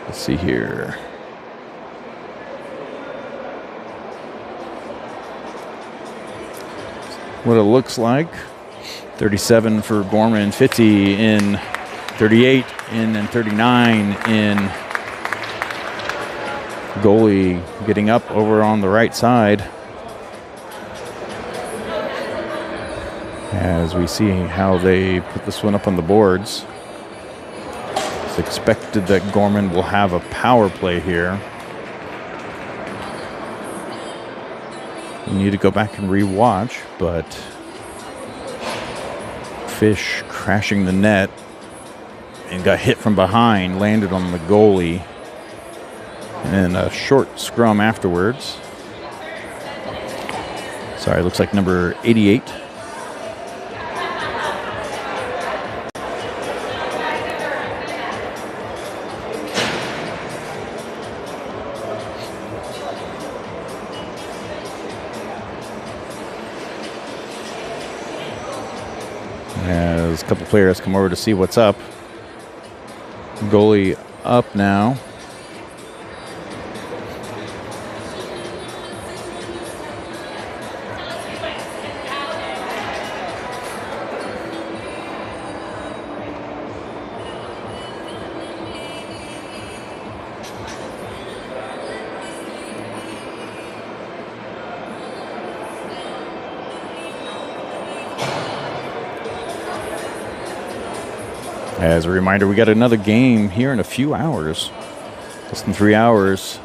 let's see here. What it looks like. 37 for Gorman, 50 in, 38 in, and 39 in. Goalie getting up over on the right side. As we see how they put this one up on the boards. It's expected that Gorman will have a power play here. We need to go back and re-watch, but Fish crashing the net and got hit from behind, landed on the goalie, and then a short scrum afterwards. Sorry, looks like number 88. As a couple players come over to see what's up. Goalie up now. As a reminder, we got another game here in a few hours, less than 3 hours,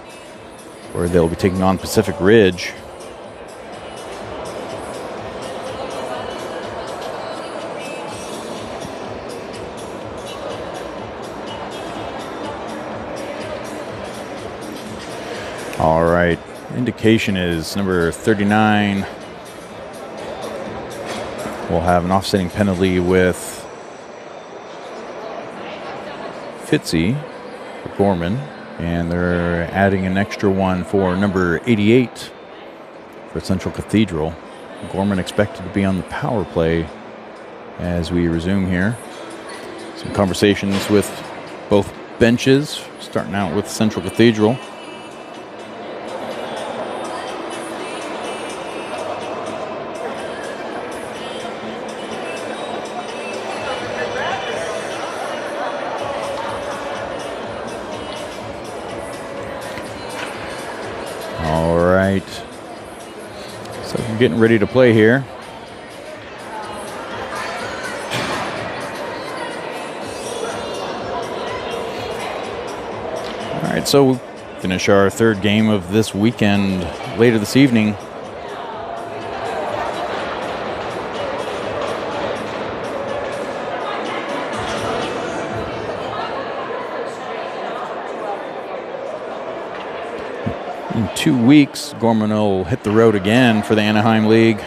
where they'll be taking on Pacific Ridge. All right, indication is number 39 will have an offsetting penalty with Fitzy for Gorman, and they're adding an extra one for number 88 for Central Cathedral. Gorman expected to be on the power play as we resume here. Some conversations with both benches, starting out with Central Cathedral. So we're getting ready to play here. All right, so we'll finish our third game of this weekend later this evening. In 2 weeks, Gorman will hit the road again for the Anaheim League,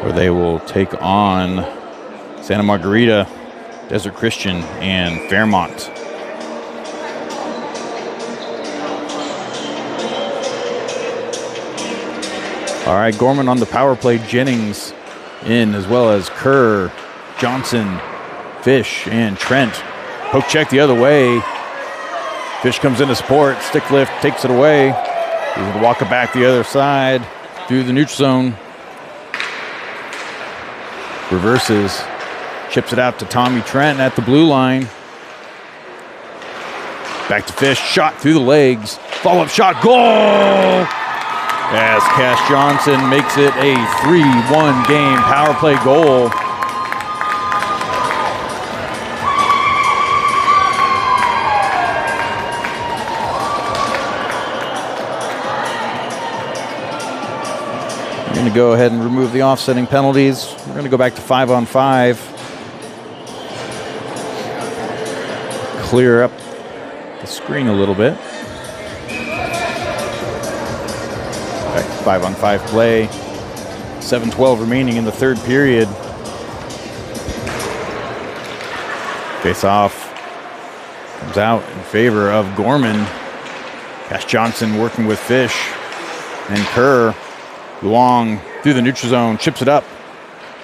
where they will take on Santa Margarita, Desert Christian, and Fairmont. All right, Gorman on the power play. Jennings in, as well as Kerr, Johnson, Fish, and Trent. Poke check the other way. Fish comes in to support. Stick lift takes it away. He's going to walk it back the other side through the neutral zone. Reverses. Chips it out to Tommy Trent at the blue line. Back to Fish. Shot through the legs. Follow-up shot. Goal! As Cash Johnson makes it a 3-1 game power play goal. We're going to go ahead and remove the offsetting penalties. We're going to go back to 5-on-5. Clear up the screen a little bit. Back to 5-on-5 play. 7:12 remaining in the third period. Face off comes out in favor of Gorman. Cash Johnson working with Fish and Kerr. Luong through the neutral zone, chips it up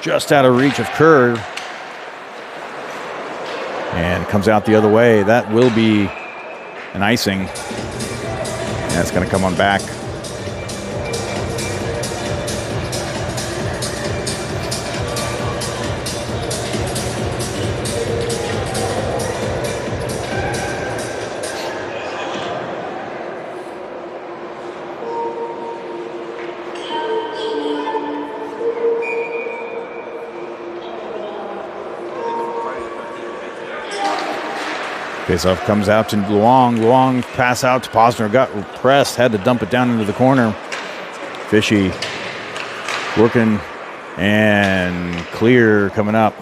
just out of reach of Kerr. And comes out the other way. That will be an icing. That's going to come on back. Faceoff comes out to Luong. Luong pass out to Posner. Got pressed. Had to dump it down into the corner. Fishy working and clear coming up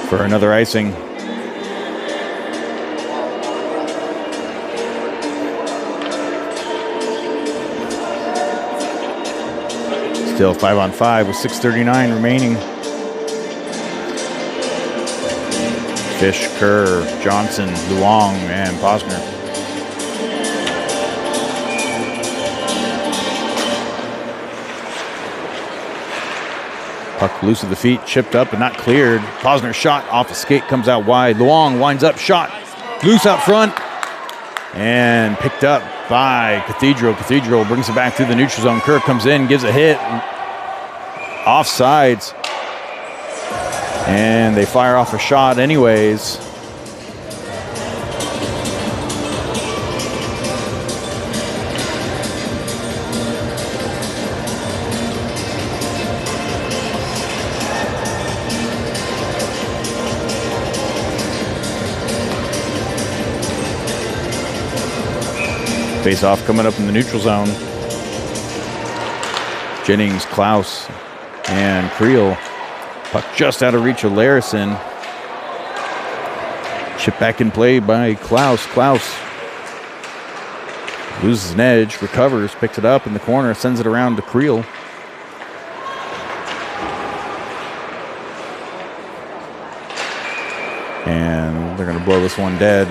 for another icing. Still 5-on-5 with 6:39 remaining. Fish, Kerr, Johnson, Luong, and Posner. Puck loose at the feet, chipped up and not cleared. Posner shot off a skate, comes out wide. Luong winds up, shot loose out front, and picked up by Cathedral. Cathedral brings it back through the neutral zone. Kerr comes in, gives a hit. Offsides. And they fire off a shot anyways. Face off coming up in the neutral zone. Jennings, Klaus, and Creel. Puck just out of reach of Larison. Chip back in play by Klaus. Klaus loses an edge, recovers, picks it up in the corner, sends it around to Creel. And they're going to blow this one dead.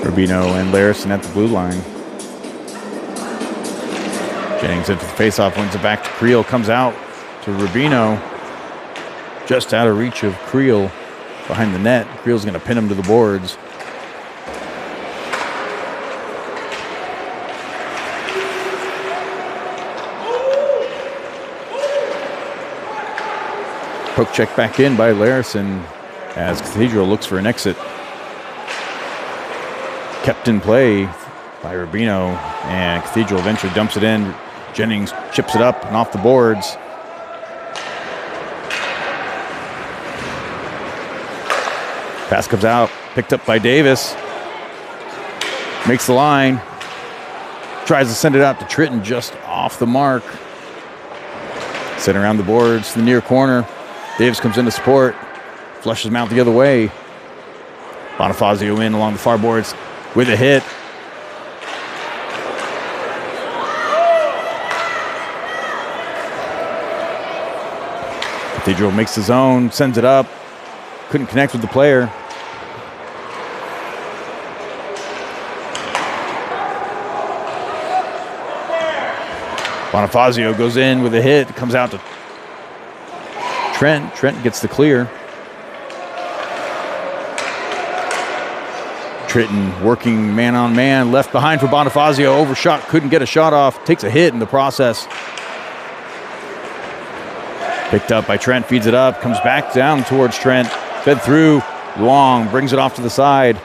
Rubino and Larison at the blue line. Jennings into the faceoff, wins it back to Creel, comes out to Rubino. Just out of reach of Creel behind the net. Creel's going to pin him to the boards. Poke check back in by Larison as Cathedral looks for an exit. Kept in play by Rubino, and Cathedral eventually dumps it in. Jennings chips it up and off the boards. Pass comes out, picked up by Davis. Makes the line. Tries to send it out to Tritton, just off the mark. Sent around the boards to the near corner. Davis comes in to support. Flushes him out the other way. Bonifazio in along the far boards with a hit. Cathedral makes the zone, sends it up. Couldn't connect with the player. Bonifazio goes in with a hit. Comes out to Trent. Trent gets the clear. Tritton working man-on-man. Left behind for Bonifazio. Overshot. Couldn't get a shot off. Takes a hit in the process. Picked up by Trent. Feeds it up. Comes back down towards Trent. Fed through. Long. Brings it off to the side.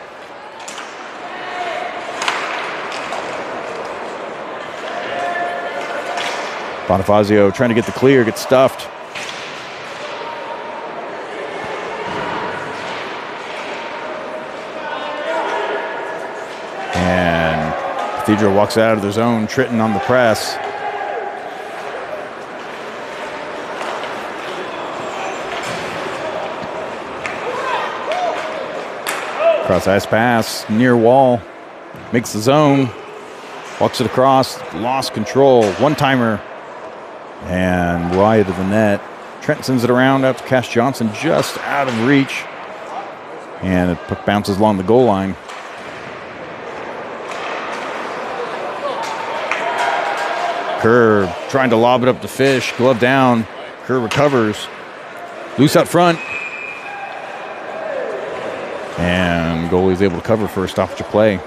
Bonifazio trying to get the clear. Gets stuffed. And Cathedral walks out of their zone. Tritton on the press. Cross ice pass, near wall, makes the zone, walks it across, lost control, one-timer, and wide of the net. Trent sends it around out to Cash Johnson, just out of reach, and the puck bounces along the goal line. Kerr trying to lob it up to Fish, glove down, Kerr recovers, loose out front. And goalie's able to cover for a stoppage of play.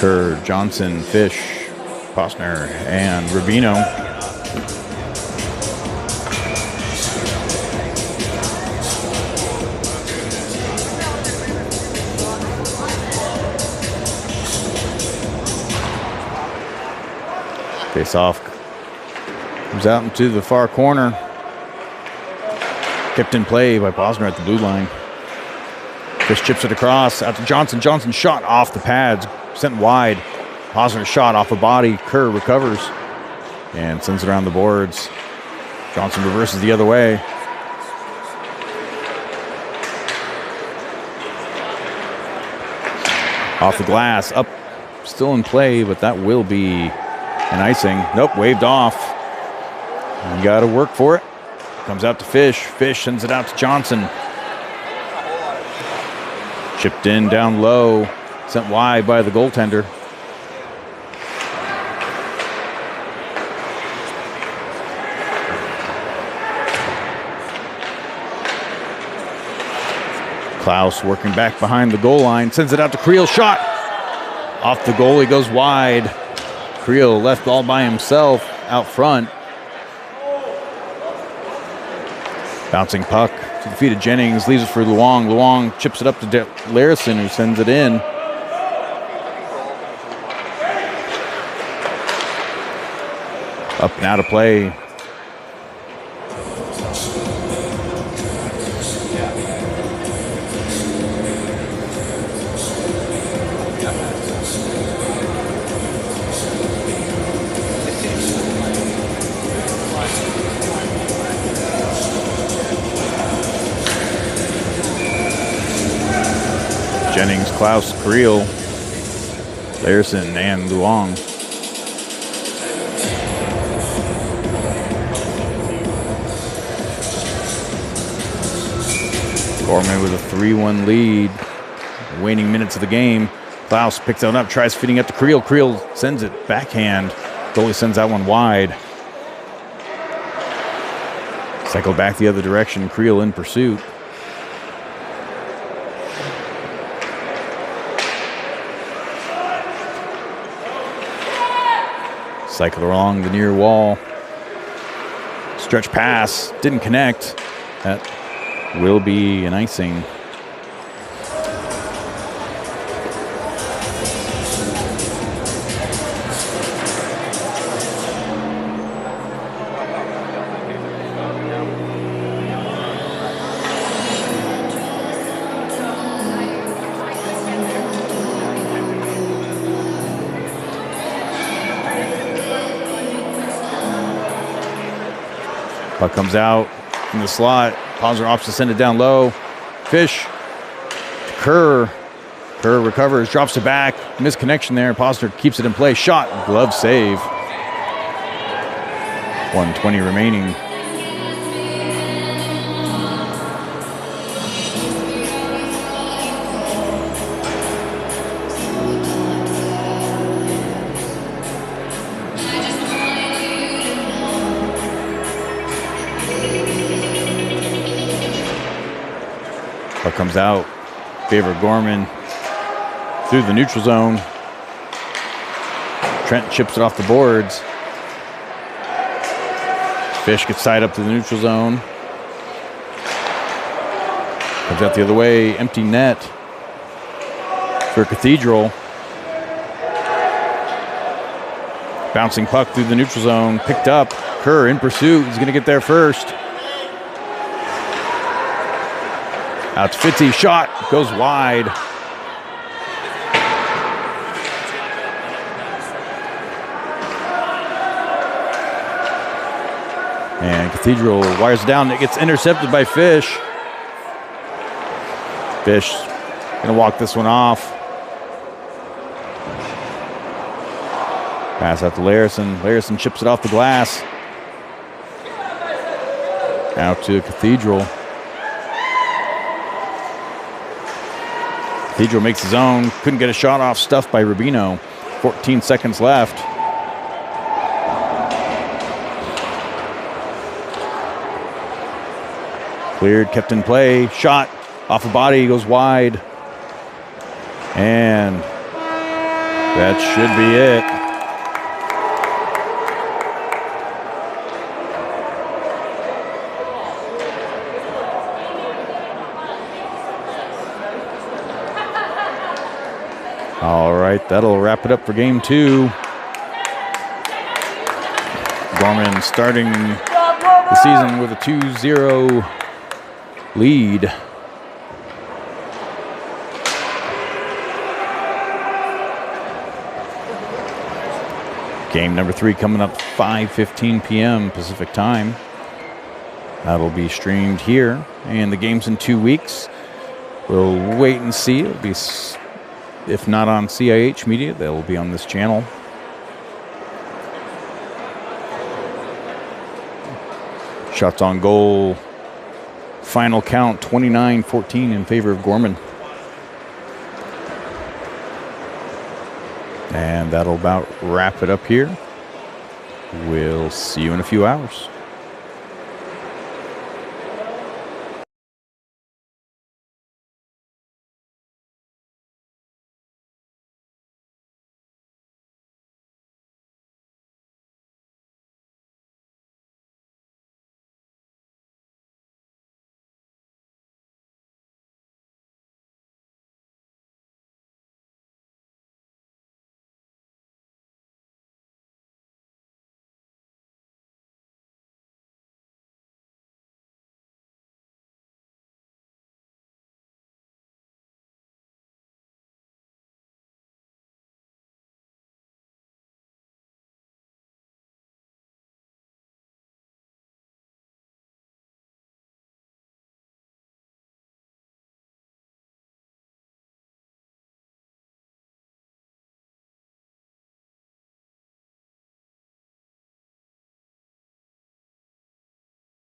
Kerr, Johnson, Fish, Posner, and Rubino. Face off. Comes out into the far corner. Kept in play by Posner at the blue line. Fish chips it across out to Johnson. Johnson shot off the pads. Sent wide. Posner shot off a body. Kerr recovers. And sends it around the boards. Johnson reverses the other way. Off the glass. Up. Still in play, but that will be an icing. Nope, waved off. You got to work for it. Comes out to Fish. Fish sends it out to Johnson. Chipped in down low. Sent wide by the goaltender. Klaus working back behind the goal line. Sends it out to Creel. Shot. Off the goalie, goes wide. Creel left all by himself out front. Bouncing puck to the feet of Jennings, leaves it for Luong. Luong chips it up to Larison, who sends it in. Up and out of play. Jennings, Klaus, Creel, Larison, and Luong. Gorman with a 3-1 lead. Waning minutes of the game. Klaus picks it up, tries fitting up to Creel. Creel sends it backhand. Goalie sends that one wide. Cycle back the other direction. Creel in pursuit. Cycle along the near wall. Stretch pass. Didn't connect. That will be an icing. Puck comes out in the slot. Posner opts to send it down low. Fish. Kerr recovers, drops it back. Misconnection there. Posner keeps it in play. Shot. Glove save. 1:20 remaining. Puck comes out. Favor of Gorman. Through the neutral zone. Trent chips it off the boards. Fish gets tied up to the neutral zone. Comes out the other way. Empty net for Cathedral. Bouncing puck through the neutral zone. Picked up. Kerr in pursuit. He's going to get there first. Out to Fitzy. Shot. Goes wide. And Cathedral wires it down. It gets intercepted by Fish. Fish going to walk this one off. Pass out to Larison. Larison chips it off the glass. Out to Cathedral. Cathedral makes his own. Couldn't get a shot off. Stuffed by Rubino. 14 seconds left. Cleared, kept in play. Shot off a body, goes wide. And that should be it. All right, that'll wrap it up for game 2. Gorman starting the season with a 2-0 lead. Game number 3 coming up 5:15 p.m. Pacific time. That'll be streamed here, and the game's in 2 weeks. We'll wait and see. It'll be, if not on CIH Media, they'll be on this channel. Shots on goal. Final count 29-14 in favor of Gorman. And that'll about wrap it up here. We'll see you in a few hours.